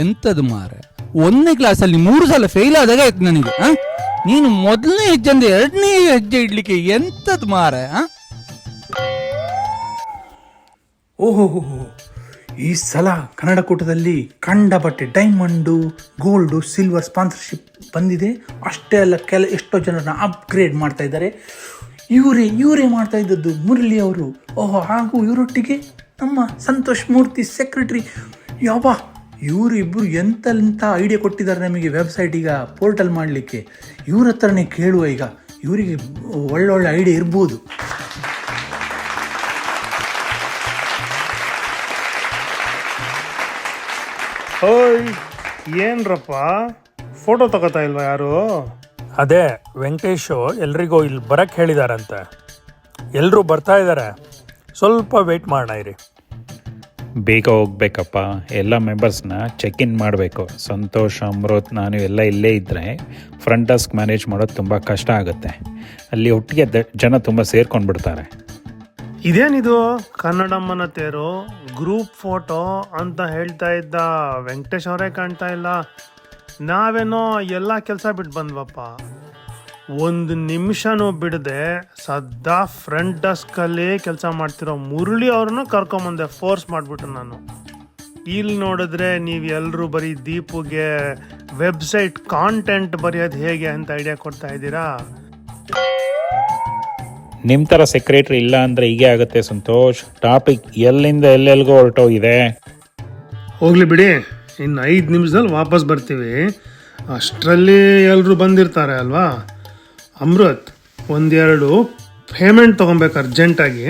Speaker 1: ಎಂಥದ್ದು ಮಾರೆ, 1ನೇ ಕ್ಲಾಸಲ್ಲಿ 3 ಸಲ ಫೇಲ್ ಆದಾಗ ಆಯ್ತು ನನಗೆ. ನೀನು ಮೊದಲನೇ ಹೆಜ್ಜೆ ಅಂದ್ರೆ 2ನೇ ಹೆಜ್ಜೆ ಇಡ್ಲಿಕ್ಕೆ ಎಂಥದ್ದು ಮಾರೆ.
Speaker 19: ಓಹೋ, ಈ ಸಲ ಕನ್ನಡ ಕೂಟದಲ್ಲಿ ಕಂಡಪಟ್ಟೆ ಡೈಮಂಡು, ಗೋಲ್ಡು, ಸಿಲ್ವರ್ ಸ್ಪಾನ್ಸರ್ಶಿಪ್ ಬಂದಿದೆ. ಅಷ್ಟೇ ಅಲ್ಲ, ಎಷ್ಟೋ ಜನರನ್ನ ಅಪ್ಗ್ರೇಡ್ ಮಾಡ್ತಾ ಇದ್ದಾರೆ. ಇವರೇ ಮಾಡ್ತಾ ಇದ್ದದ್ದು ಮುರಳಿ ಅವರು. ಓಹೋ, ಹಾಗೂ ಇವರೊಟ್ಟಿಗೆ ನಮ್ಮ ಸಂತೋಷ್ ಮೂರ್ತಿ ಸೆಕ್ರೆಟರಿ. ಇವರಿಬ್ಬರು ಎಂತೆಂಥ ಐಡಿಯಾ ಕೊಟ್ಟಿದ್ದಾರೆ ನಮಗೆ ವೆಬ್ಸೈಟ್ ಈಗ ಪೋರ್ಟಲ್ ಮಾಡಲಿಕ್ಕೆ. ಇವ್ರ ಹತ್ರನೇ ಕೇಳುವ ಈಗ, ಇವರಿಗೆ ಒಳ್ಳೊಳ್ಳೆ ಐಡಿಯಾ ಇರ್ಬೋದು.
Speaker 17: ಓಯ್, ಏನ್ರಪ್ಪ ಫೋಟೋ ತಗೋತಾ ಇಲ್ವಾ ಯಾರು? ಅದೇ ವೆಂಕಟೇಶು ಎಲ್ರಿಗೂ ಇಲ್ಲಿ ಬರಕ್ಕೆ ಹೇಳಿದಾರಂತೆ. ಎಲ್ಲರೂ ಬರ್ತಾ ಇದ್ದಾರೆ, ಸ್ವಲ್ಪ ವೆಯ್ಟ್ ಮಾಡೋಣ ಇರಿ.
Speaker 20: ಬೇಗ ಹೋಗ್ಬೇಕಪ್ಪ, ಎಲ್ಲ ಮೆಂಬರ್ಸ್ನ ಚೆಕ್ ಇನ್ ಮಾಡಬೇಕು. ಸಂತೋಷ್, ಅಮೃತ್, ನಾನು ಎಲ್ಲ ಇಲ್ಲೇ ಇದ್ದರೆ ಫ್ರಂಟ್ ಡೆಸ್ಕ್ ಮ್ಯಾನೇಜ್ ಮಾಡೋದು ತುಂಬ ಕಷ್ಟ ಆಗುತ್ತೆ. ಅಲ್ಲಿ ಒಟ್ಟಿಗೆ ಜನ ತುಂಬ ಸೇರ್ಕೊಂಡ್ಬಿಡ್ತಾರೆ.
Speaker 21: ಇದೇನಿದು ಕನ್ನಡಮ್ಮನ ತೇರು ಗ್ರೂಪ್ ಫೋಟೋ ಅಂತ ಹೇಳ್ತಾ ಇದ್ದ ವೆಂಕಟೇಶ್ ಅವರೇ ಕಾಣ್ತಾ ಇಲ್ಲ. ನಾವೇನೋ ಎಲ್ಲ ಕೆಲಸ ಬಿಟ್ಟು ಬಂದ್ವಪ್ಪ. 1 ನಿಮಿಷನೂ ಬಿಡದೆ ಸದಾ ಫ್ರಂಟ್ ಡೆಸ್ಕಲ್ಲಿ ಕೆಲಸ ಮಾಡ್ತಿರೋ ಮುರಳಿ ಅವ್ರನ್ನ ಕರ್ಕೊಂಬಂದೆ, ಫೋರ್ಸ್ ಮಾಡಿಬಿಟ್ಟು ನಾನು. ಇಲ್ಲಿ ನೋಡಿದ್ರೆ ನೀವು ಎಲ್ಲರೂ ಬರೀ ದೀಪುಗೆ ವೆಬ್ಸೈಟ್ ಕಾಂಟೆಂಟ್ ಬರೆಯೋದು ಹೇಗೆ ಅಂತ ಐಡಿಯಾ ಕೊಡ್ತಾ ಇದ್ದೀರಾ.
Speaker 20: ನಿಮ್ಮ ಥರ ಸೆಕ್ರೆಟ್ರಿ ಇಲ್ಲ ಅಂದರೆ ಹೀಗೆ ಆಗುತ್ತೆ ಸಂತೋಷ್. ಟಾಪಿಕ್ ಎಲ್ಲಿಂದ ಎಲ್ಲೆಲ್ಗೋ ಹೊರಟೋಗಿದೆ.
Speaker 21: ಹೋಗ್ಲಿ ಬಿಡಿ, ಇನ್ನು 5 ನಿಮಿಷದಲ್ಲಿ ವಾಪಸ್ ಬರ್ತೀವಿ. ಅಷ್ಟರಲ್ಲಿ ಎಲ್ಲರೂ ಬಂದಿರ್ತಾರೆ ಅಲ್ವಾ. ಅಮೃತ್, ಒಂದೆರಡು ಪೇಮೆಂಟ್ ತೊಗೊಬೇಕು ಅರ್ಜೆಂಟಾಗಿ,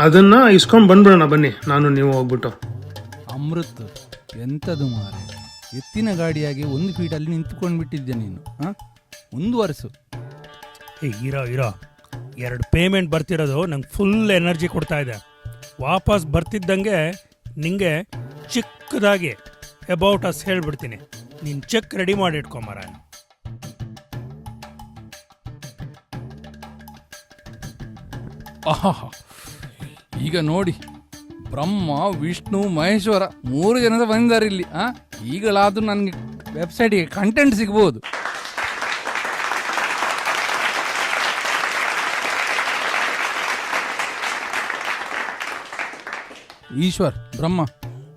Speaker 21: ಅದನ್ನು ಇಸ್ಕೊಂಡು ಬಂದ್ಬಿಡೋಣ ಬನ್ನಿ, ನಾನು ನೀವು ಹೋಗ್ಬಿಟ್ಟು.
Speaker 1: ಅಮೃತ್ ಎಂಥದ್ದು ಮಾರೆ, ಎತ್ತಿನ ಗಾಡಿಯಾಗಿ 1 ಫೀಟಲ್ಲಿ ನಿಂತ್ಕೊಂಡು ಬಿಟ್ಟಿದ್ದೆ ನೀನು. ಮುಂದುವರಿಸು.
Speaker 17: ಇರೋ 2 ಪೇಮೆಂಟ್ ಬರ್ತಿರೋದು ನಂಗೆ ಫುಲ್ ಎನರ್ಜಿ ಕೊಡ್ತಾ ಇದೆ. ವಾಪಸ್ ಬರ್ತಿದ್ದಂಗೆ ನಿಂಗೆ ಚಿಕ್ಕದಾಗಿ ಅಬೌಟ್ ಅಸ್ ಹೇಳ್ಬಿಡ್ತೀನಿ. ನೀನು ಚೆಕ್ ರೆಡಿ ಮಾಡಿ ಇಟ್ಕೊಂಬಾರ.
Speaker 1: ಆಹಾ, ಈಗ ನೋಡಿ, ಬ್ರಹ್ಮ ವಿಷ್ಣು ಮಹೇಶ್ವರ 3 ಜನದ ಬಂದಿದ್ದಾರೆ ಇಲ್ಲಿ. ಈಗಲಾದ್ರೂ ನನಗೆ ವೆಬ್ಸೈಟ್ಗೆ ಕಂಟೆಂಟ್ ಸಿಗ್ಬೋದು. ಈಶ್ವರ್, ಬ್ರಹ್ಮ,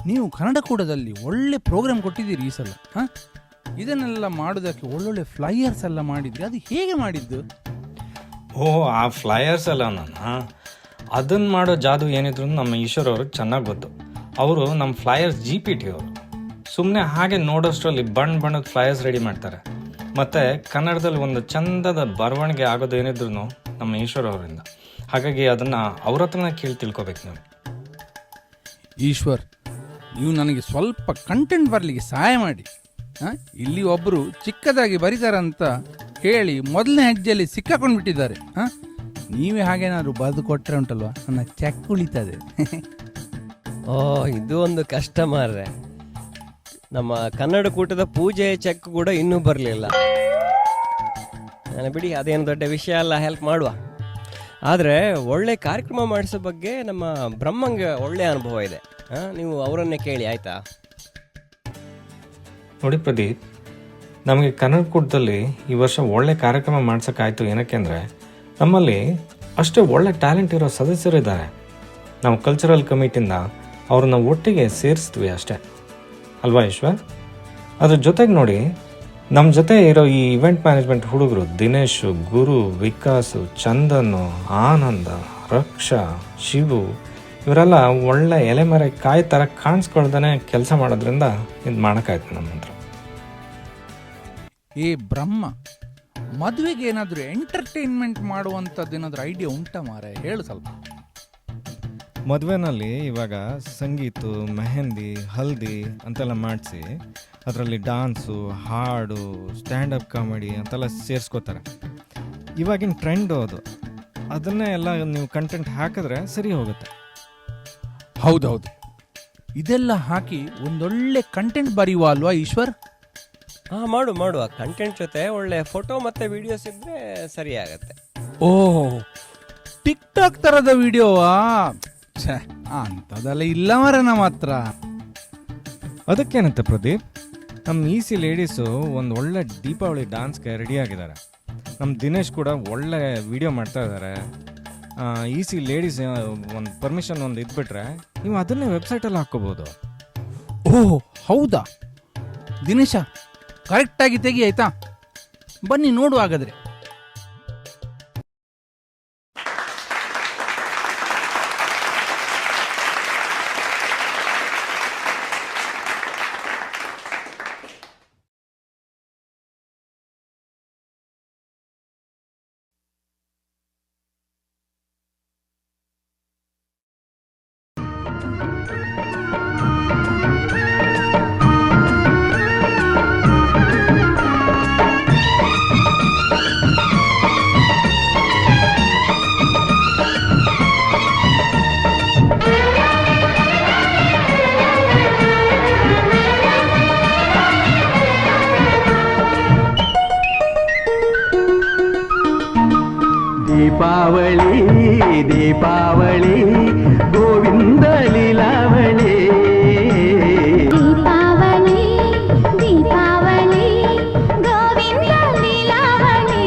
Speaker 1: ನೀವು ಕನ್ನಡಕೂಟದಲ್ಲಿ ಒಳ್ಳೆ ಪ್ರೋಗ್ರಾಮ್ ಕೊಟ್ಟಿದ್ದೀರಿ ಈ ಸಲ. ಇದನ್ನೆಲ್ಲ ಮಾಡೋದಕ್ಕೆ ಒಳ್ಳೊಳ್ಳೆ ಫ್ಲೈಯರ್ಸ್ ಎಲ್ಲ ಮಾಡಿದ್ರಿ, ಅದು ಹೇಗೆ ಮಾಡಿದ್ದು?
Speaker 3: ಆ ಫ್ಲೈಯರ್ಸ್ ಎಲ್ಲ ಅದನ್ನು ಮಾಡೋ ಜಾದು ಏನಿದ್ರು ನಮ್ಮ ಈಶ್ವರ್ ಅವ್ರಿಗೆ ಚೆನ್ನಾಗಿ ಗೊತ್ತು. ಅವರು ನಮ್ಮ ಫ್ಲೈಯರ್ಸ್ GPT ಅವರು. ಸುಮ್ಮನೆ ಹಾಗೆ ನೋಡೋಷ್ಟರಲ್ಲಿ ಬಣ್ಣದ ಫ್ಲೈಯರ್ಸ್ ರೆಡಿ ಮಾಡ್ತಾರೆ. ಮತ್ತು ಕನ್ನಡದಲ್ಲಿ ಒಂದು ಚಂದದ ಬರವಣಿಗೆ ಆಗೋದು ಏನಿದ್ರು ನಮ್ಮ ಈಶ್ವರ್ ಅವರಿಂದ. ಹಾಗಾಗಿ ಅದನ್ನು ಅವ್ರ ಹತ್ರನೇ ಕೇಳಿ ತಿಳ್ಕೊಬೇಕು ನೀವು.
Speaker 1: ಈಶ್ವರ್, ನೀವು ನನಗೆ ಸ್ವಲ್ಪ ಕಂಟೆಂಟ್ ಬರಲಿಕ್ಕೆ ಸಹಾಯ ಮಾಡಿ. ಇಲ್ಲಿ ಒಬ್ಬರು ಚಿಕ್ಕದಾಗಿ ಬರೀತಾರಂತ ಹೇಳಿ ಮೊದಲನೇ ಹೆಜ್ಜೆಯಲ್ಲಿ ಸಿಕ್ಕಾಕೊಂಡು ಬಿಟ್ಟಿದ್ದಾರೆ. ನೀವೇ ಹಾಗೇನಾದ್ರು ಬರೆದು ಕೊಟ್ಟರೆ ಉಂಟಲ್ವ, ನನ್ನ ಚೆಕ್ ಉಳಿತದೆ.
Speaker 2: ಇದು ಒಂದು ಕಷ್ಟ ಮಾರ್ರೆ. ನಮ್ಮ ಕನ್ನಡ ಕೂಟದ ಪೂಜೆ ಚೆಕ್ ಕೂಡ ಇನ್ನೂ ಬರಲಿಲ್ಲ. ನಾನು ಬಿಡಿ, ಅದೇನು ದೊಡ್ಡ ವಿಷಯ ಅಲ್ಲ, ಹೆಲ್ಪ್ ಮಾಡುವ. ಆದರೆ ಒಳ್ಳೆ ಕಾರ್ಯಕ್ರಮ ಮಾಡಿಸೋ ಬಗ್ಗೆ ನಮ್ಮ ಬ್ರಹ್ಮಂಗೆ ಒಳ್ಳೆಯ ಅನುಭವ ಇದೆ. ನೀವು ಅವರನ್ನೇ ಕೇಳಿ, ಆಯಿತಾ?
Speaker 3: ನೋಡಿ ಪ್ರದೀಪ್, ನಮಗೆ ಕನ್ನಡ ಕೂಟದಲ್ಲಿ ಈ ವರ್ಷ ಒಳ್ಳೆ ಕಾರ್ಯಕ್ರಮ ಮಾಡ್ಸೋಕ್ಕಾಯ್ತು. ಏನಕ್ಕೆ ಅಂದರೆ ನಮ್ಮಲ್ಲಿ ಅಷ್ಟೇ ಒಳ್ಳೆ ಟ್ಯಾಲೆಂಟ್ ಇರೋ ಸದಸ್ಯರಿದ್ದಾರೆ. ನಾವು ಕಲ್ಚರಲ್ ಕಮಿಟಿಯಿಂದ ಅವ್ರನ್ನ ಒಟ್ಟಿಗೆ ಸೇರಿಸ್ತೀವಿ ಅಷ್ಟೇ ಅಲ್ವಾ ಈಶ್ವರ್? ಅದ್ರ ಜೊತೆಗೆ ನೋಡಿ, ನಮ್ಮ ಜೊತೆ ಇರೋ ಈ ಇವೆಂಟ್ ಮ್ಯಾನೇಜ್ಮೆಂಟ್ ಹುಡುಗರು ದಿನೇಶು, ಗುರು, ವಿಕಾಸು, ಚಂದನು, ಆನಂದ, ರಕ್ಷಾ, ಶಿವು, ಇವರೆಲ್ಲ ಒಳ್ಳೆ ಎಲೆಮರೆ ಕಾಯಿ ಥರ ಕಾಣಿಸ್ಕೊಳ್ದೇ ಕೆಲಸ ಮಾಡೋದ್ರಿಂದ ಇದು ಮಾಡೋಕ್ಕಾಯ್ತು ನಮ್ಮ ಹತ್ರ.
Speaker 1: ಏ ಬ್ರಹ್ಮ, ಮದುವೆಗೆ ಏನಾದರೂ ಎಂಟರ್ಟೈನ್ಮೆಂಟ್ ಮಾಡುವಂಥದ್ದು ಏನಾದರೂ ಐಡಿಯಾ ಉಂಟಾ ಮಾರೆ? ಹೇಳು ಸ್ವಲ್ಪ.
Speaker 15: ಮದುವೆನಲ್ಲಿ ಇವಾಗ ಸಂಗೀತ, ಮೆಹಂದಿ, ಹಲ್ದಿ ಅಂತೆಲ್ಲ ಮಾಡಿಸಿ ಅದರಲ್ಲಿ ಡಾನ್ಸು, ಹಾಡು, ಸ್ಟ್ಯಾಂಡಪ್ ಕಾಮಿಡಿ ಅಂತೆಲ್ಲ ಸೇರಿಸ್ಕೋತಾರೆ. ಇವಾಗಿನ ಟ್ರೆಂಡು ಅದು. ಅದನ್ನೇ ಎಲ್ಲ ನೀವು ಕಂಟೆಂಟ್ ಹಾಕಿದ್ರೆ ಸರಿ ಹೋಗುತ್ತೆ.
Speaker 1: ಹೌದೌದು, ಇದೆಲ್ಲ ಹಾಕಿ ಒಂದೊಳ್ಳೆ ಕಂಟೆಂಟ್ ಬರೆಯುವ ಅಲ್ವಾ ಈಶ್ವರ್?
Speaker 2: ಮಾಡುವ. ಕಂಟೆಂಟ್ ಜೊತೆ ಒಳ್ಳೆ ಫೋಟೋ ಮತ್ತು ವಿಡಿಯೋಸ್ ಇದ್ದರೆ ಸರಿ ಆಗುತ್ತೆ.
Speaker 1: ಓಹ್, ಟಿಕ್ ಟಾಕ್ ಥರದ ವಿಡಿಯೋವಾ? ಅಂಥದ್ದೆಲ್ಲ ಇಲ್ಲ ಮರ ನಮ್ಮ ಹತ್ರ.
Speaker 15: ಅದಕ್ಕೇನಂತೆ ಪ್ರದೀಪ್, ನಮ್ಮ ಈಸಿ ಲೇಡೀಸು ಒಂದು ಒಳ್ಳೆ ದೀಪಾವಳಿ ಡಾನ್ಸ್ಗೆ ರೆಡಿ ಆಗಿದ್ದಾರೆ. ನಮ್ಮ ದಿನೇಶ್ ಕೂಡ ಒಳ್ಳೆ ವಿಡಿಯೋ ಮಾಡ್ತಾ ಇದ್ದಾರೆ. ಈಸಿ ಲೇಡೀಸ್ ಒಂದು ಪರ್ಮಿಷನ್ ಒಂದು ಇದ್ಬಿಟ್ರೆ ನೀವು ಅದನ್ನೇ ವೆಬ್ಸೈಟಲ್ಲಿ ಹಾಕ್ಕೋಬೋದು.
Speaker 1: ಓಹ್ ಹೌದಾ? ದಿನೇಶ, ಕರೆಕ್ಟಾಗಿ ತೆಗಿ ಆಯ್ತಾ? ಬನ್ನಿ ನೋಡು ಹಾಗಾದ್ರೆ.
Speaker 22: ದೀಪಾವಳಿ ದೀಪಾವಳಿ ಗೋವಿಂದ ಲೀಲಾವಳಿ.
Speaker 23: ದೀಪಾವಳಿ ದೀಪಾವಳಿ ಗೋವಿಂದ ಲೀಲಾವಳಿ.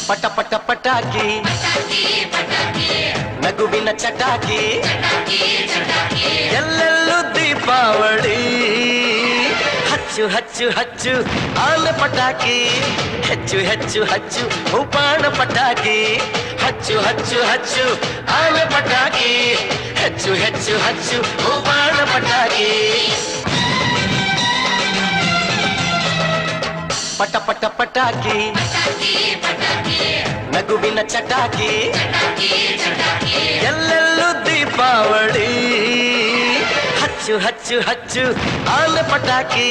Speaker 22: ಪಟ ಪಟ ಪಟಾಕಿ
Speaker 6: ನಗುವಿನ ಚಟಾಕಿ ಎಲ್ಲೆಲ್ಲೂ ದೀಪಾವಳಿ ಹಚ್ಚು ಹಚ್ಚು ಹಚ್ಚು ಆನೆ ಪಟಾಕಿ ಹೆಚ್ಚು ಹೆಚ್ಚು ಹಚ್ಚು ಉಪಾಣ ಪಟಾಕಿ ಹಚ್ಚು ಹಚ್ಚು ಹಚ್ಚು ಆನೆ ಪಟಾಕಿ ಹೆಚ್ಚು ಹೆಚ್ಚು ಹಚ್ಚು ಉಪಾಣ ಪಟಾಕಿ ಪಟ ಪಟ ಪಟಾಕಿ ನಗುವಿನ ಚಟಾಕಿ ಎಲ್ಲೆಲ್ಲೂ ದೀಪಾವಳಿ ಹಚ್ಚು ಹಚ್ಚು ಹಚ್ಚು ಆನೆ ಪಟಾಕಿ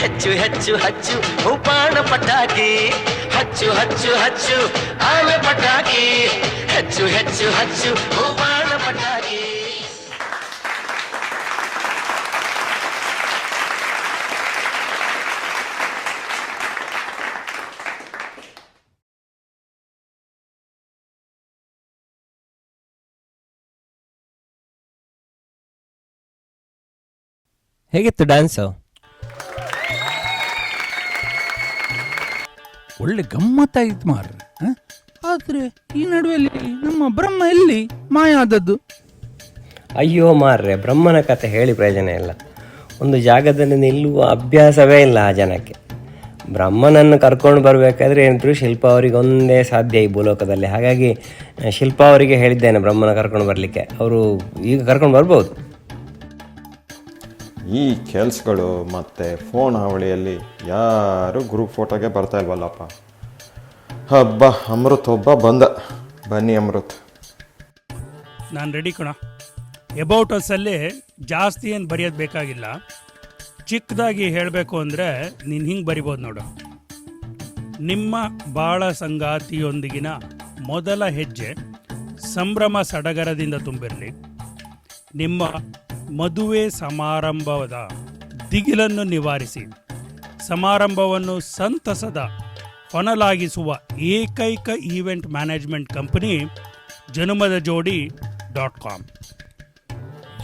Speaker 6: ಹೆಚ್ಚು ಹೆಚ್ಚು ಹಚ್ಚು ಉಪಾಣ ಪಟಾಕಿ ಹಚ್ಚು ಹಚ್ಚು ಹಚ್ಚು ಆನೆ ಪಟಾಕಿ ಹೆಚ್ಚು ಹೆಚ್ಚು ಹಚ್ಚು ಉಪಾಣ ಪಟಾಕಿ
Speaker 2: ಹೇಗಿತ್ತು ಡ್ಯಾನ್ಸು?
Speaker 1: ಒಳ್ಳೆ ಗಮ್ಮತ್ತಾಗಿತ್ತು ಮಾರ್ರೆ. ಆದ್ರೆ ಈ ನಡುವೆಯಲ್ಲಿ ನಮ್ಮ ಬ್ರಹ್ಮ ಎಲ್ಲಿ ಮಾಯ ಆದದ್ದು?
Speaker 2: ಅಯ್ಯೋ ಮಾರ್ರೆ, ಬ್ರಹ್ಮನ ಕಥೆ ಹೇಳಿ ಪ್ರಯೋಜನ ಇಲ್ಲ. ಒಂದು ಜಾಗದಲ್ಲಿ ನಿಲ್ಲುವ ಅಭ್ಯಾಸವೇ ಇಲ್ಲ ಆ ಜನಕ್ಕೆ. ಬ್ರಹ್ಮನನ್ನು ಕರ್ಕೊಂಡು ಬರಬೇಕಾದ್ರೆ ಏನಿದ್ರು ಶಿಲ್ಪ ಅವರಿಗೆ ಒಂದೇ ಸಾಧ್ಯ ಈ ಭೂಲೋಕದಲ್ಲಿ. ಹಾಗಾಗಿ ಶಿಲ್ಪ ಅವರಿಗೆ ಹೇಳಿದ್ದೇನೆ ಬ್ರಹ್ಮನ ಕರ್ಕೊಂಡು ಬರಲಿಕ್ಕೆ. ಅವರು ಈಗ ಕರ್ಕೊಂಡು ಬರ್ಬೋದು.
Speaker 18: ಈ ಕೆಲ್ಸಗಳು ಮತ್ತು ಫೋನ್ ಹಾವಳಿಯಲ್ಲಿ ಯಾರು ಗ್ರೂಪ್ ಫೋಟೋಗೆ ಬರ್ತಾ ಇಲ್ವಲ್ಲಪ್ಪ. ಹಬ್ಬ ಅಮೃತ್ ಒಬ್ಬ ಬಂದ. ಬನ್ನಿ ಅಮೃತ್.
Speaker 17: ನಾನು ರೆಡಿ ಕಣ. ಎಬೌಟ್ ಅಸ್ಸಲ್ಲಿ ಜಾಸ್ತಿ ಏನು ಬರೆಯೋದು ಬೇಕಾಗಿಲ್ಲ. ಚಿಕ್ಕದಾಗಿ ಹೇಳಬೇಕು ಅಂದರೆ ನೀನು ಹಿಂಗೆ ಬರಿಬೋದು ನೋಡು. ನಿಮ್ಮ ಬಾಳ ಸಂಗಾತಿಯೊಂದಿಗಿನ ಮೊದಲ ಹೆಜ್ಜೆ ಸಂಭ್ರಮ ಸಡಗರದಿಂದ ತುಂಬಿರಲಿ. ನಿಮ್ಮ ಮದುವೆ ಸಮಾರಂಭದ ದಿಗಿಲನ್ನು ನಿವಾರಿಸಿ ಸಮಾರಂಭವನ್ನು ಸಂತಸದ ಹೊನಲಾಗಿಸುವ ಏಕೈಕ ಈವೆಂಟ್ ಮ್ಯಾನೇಜ್ಮೆಂಟ್ ಕಂಪನಿ ಜನುಮದ ಜೋಡಿ .com.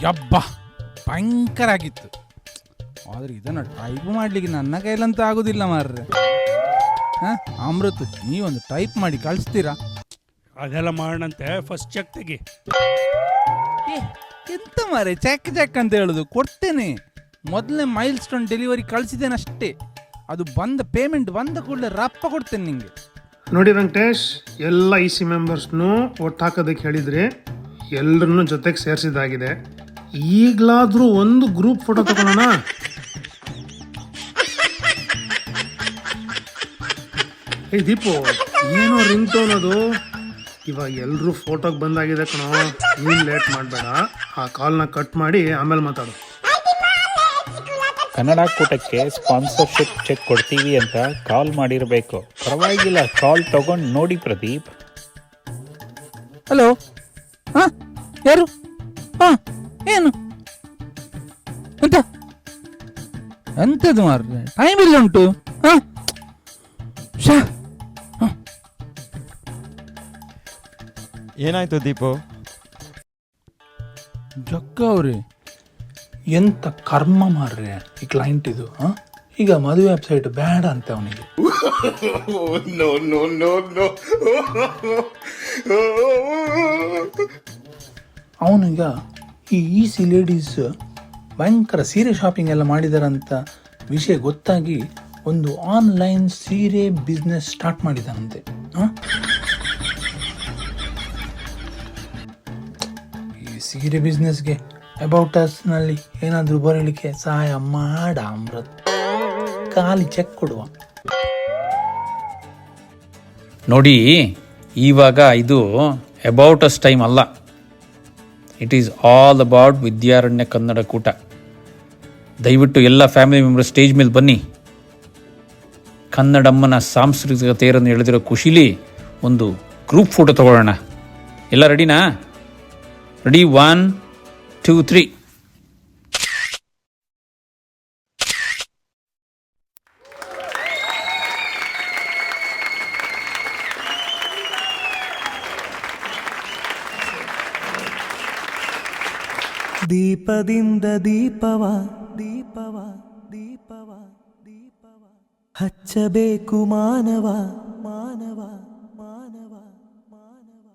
Speaker 1: ಯಬ್ಬ ಭಯಂಕರ ಆಗಿತ್ತು. ಆದ್ರೆ ಇದನ್ನು ಟೈಪ್ ಮಾಡ್ಲಿಕ್ಕೆ ನನ್ನ ಕೈಲಂತೂ ಆಗೋದಿಲ್ಲ ಮಾರ್ರೆ. ಅಮೃತ್, ನೀವೊಂದು ಟೈಪ್ ಮಾಡಿ ಕಳಿಸ್ತೀರಾ?
Speaker 17: ಅದೆಲ್ಲ ಮಾಡೋಣಂತೆ, ಫಸ್ಟ್ ಚೆಕ್ ತೆಗಿ.
Speaker 1: ಎಂತ ಮಾರೆ ಚೆಕ್ ಚೆಕ್ ಅಂತ ಹೇಳುದು? ಕೊಡ್ತೇನೆ. ಮೊದಲನೇ ಮೈಲ್ ಸ್ಟೋನ್ ಡೆಲಿವರಿ ಕಳಿಸಿದ್ದೇನೆ ಅಷ್ಟೇ. ಅದು ಬಂದ ಪೇಮೆಂಟ್ ಬಂದ ಕೂಡಲೇ ರಪ್ಪ ಕೊಡ್ತೇನೆ ನಿಂಗೆ.
Speaker 21: ನೋಡಿ ವೆಂಕಟೇಶ್, ಎಲ್ಲ IC ಮೆಂಬರ್ಸ್ನು ಒಟ್ಟು ಹಾಕೋದಕ್ಕೆ ಹೇಳಿದ್ರಿ, ಎಲ್ಲರನ್ನು ಜೊತೆಗೆ ಸೇರಿಸಿದಾಗಿದೆ. ಈಗಲಾದರೂ ಒಂದು ಗ್ರೂಪ್ ಫೋಟೋ ತಗೊಳ್ಳೋಣ. ದೀಪು, ಏನೋ ರಿಂಗ್ ಟೋನ್ ಅದು. ಇವಾಗ ಎಲ್ಲರೂ ಫೋಟೋಗೆ ಬಂದಾಗಿದೆ ಕಣೋ. ನೀನು ಲೇಟ್ ಮಾಡಬೇಡ. ಆ ಕಾಲ್ನ ಕಟ್ ಮಾಡಿ ಆಮೇಲೆ ಮಾತಾಡು.
Speaker 20: ಕನ್ನಡ ಕೂಟಕ್ಕೆ ಸ್ಪಾನ್ಸರ್ಶಿಪ್ ಚೆಕ್ ಕೊಡ್ತೀವಿ ಅಂತ ಕಾಲ್ ಮಾಡಿರಬೇಕು. ಪರವಾಗಿಲ್ಲ, ಕಾಲ್ ತಗೊಂಡು ನೋಡಿ ಪ್ರದೀಪ್.
Speaker 1: ಹಲೋ, ಯಾರು? ಏನು ಎಂತ ಎಂತದು ಮಾರ್ರೆ? ಟೈಮ್ ಇಲ್ಲ ಉಂಟು.
Speaker 18: ಏನಾಯ್ತು ದೀಪು?
Speaker 19: ಜಗ್ಗ ಅವ್ರೆ, ಎಂತ ಕರ್ಮ ಮಾರ್ರೆ ಈ ಕ್ಲೈಂಟ್ ಇದು. ಈಗ ಮದುವೆ ವೆಬ್ಸೈಟ್ ಬೇಡ ಅಂತ ಅವನಿಗೆ. ಅವನೀಗ ಈ EC ಲೇಡೀಸ್ ಭಯಂಕರ ಸೀರೆ ಶಾಪಿಂಗ್ ಎಲ್ಲ ಮಾಡಿದಾರಂತ ವಿಷಯ ಗೊತ್ತಾಗಿ ಒಂದು ಆನ್ಲೈನ್ ಸೀರೆ ಬಿಸ್ನೆಸ್ ಸ್ಟಾರ್ಟ್ ಮಾಡಿದಾನಂತೆ. ಈ ಸೀರೆ ಬಿಸ್ನೆಸ್ಗೆ ಅಬೌಟ್ ಅಸ್ನಲ್ಲಿ ಏನಾದರೂ ಬರಲಿಕ್ಕೆ ಸಹಾಯ ಮಾಡ ಅಮೃತ್. ಖಾಲಿ ಚೆಕ್ ಕೊಡುವ.
Speaker 20: ನೋಡಿ, ಇವಾಗ ಇದು ಅಬೌಟ್ ಅಸ್ ಟೈಮ್ ಅಲ್ಲ. It is all about Vidyaranya Kannada ಕೂಟ. ದಯವಿಟ್ಟು ಎಲ್ಲ ಫ್ಯಾಮಿಲಿ ಮೆಂಬರ್ ಸ್ಟೇಜ್ ಮೇಲೆ ಬನ್ನಿ. ಕನ್ನಡಮ್ಮನ ಸಾಂಸ್ಕೃತಿಕ ತೇರನ್ನು ಎಳೆದಿರೋ ಖುಷಿಲಿ ಒಂದು ಗ್ರೂಪ್ ಫೋಟೋ ತಗೊಳ್ಳೋಣ. ಎಲ್ಲ ರೆಡಿನಾ? ರೆಡಿ, 1, 2, 3.
Speaker 8: ದೀಪದಿಂದ ದೀಪವ ದೀಪವ ದೀಪವ ದೀಪವ ಹಚ್ಚಬೇಕು ಮಾನವ ಮಾನವ ಮಾನವ ಮಾನವ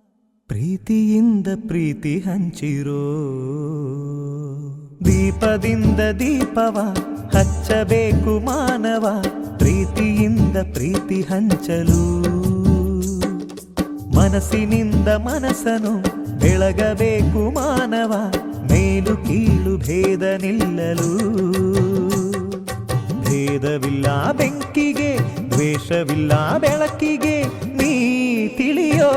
Speaker 8: ಪ್ರೀತಿಯಿಂದ ಪ್ರೀತಿ ಹಂಚಿರೋ ದೀಪದಿಂದ ದೀಪವ ಹಚ್ಚಬೇಕು ಮಾನವ ಪ್ರೀತಿಯಿಂದ ಪ್ರೀತಿ ಹಂಚಲು ಮನಸ್ಸಿನಿಂದ ಮನಸ್ಸನು ಬೆಳಗಬೇಕು ಮಾನವ ಮೇಲು ಕೀಳು ಭೇದ ನಿಲ್ಲಲು ಭೇದವಿಲ್ಲ ಬೆಂಕಿಗೆ ದ್ವೇಷವಿಲ್ಲ ಬೆಳಕಿಗೆ ನೀ ತಿಳಿಯೋ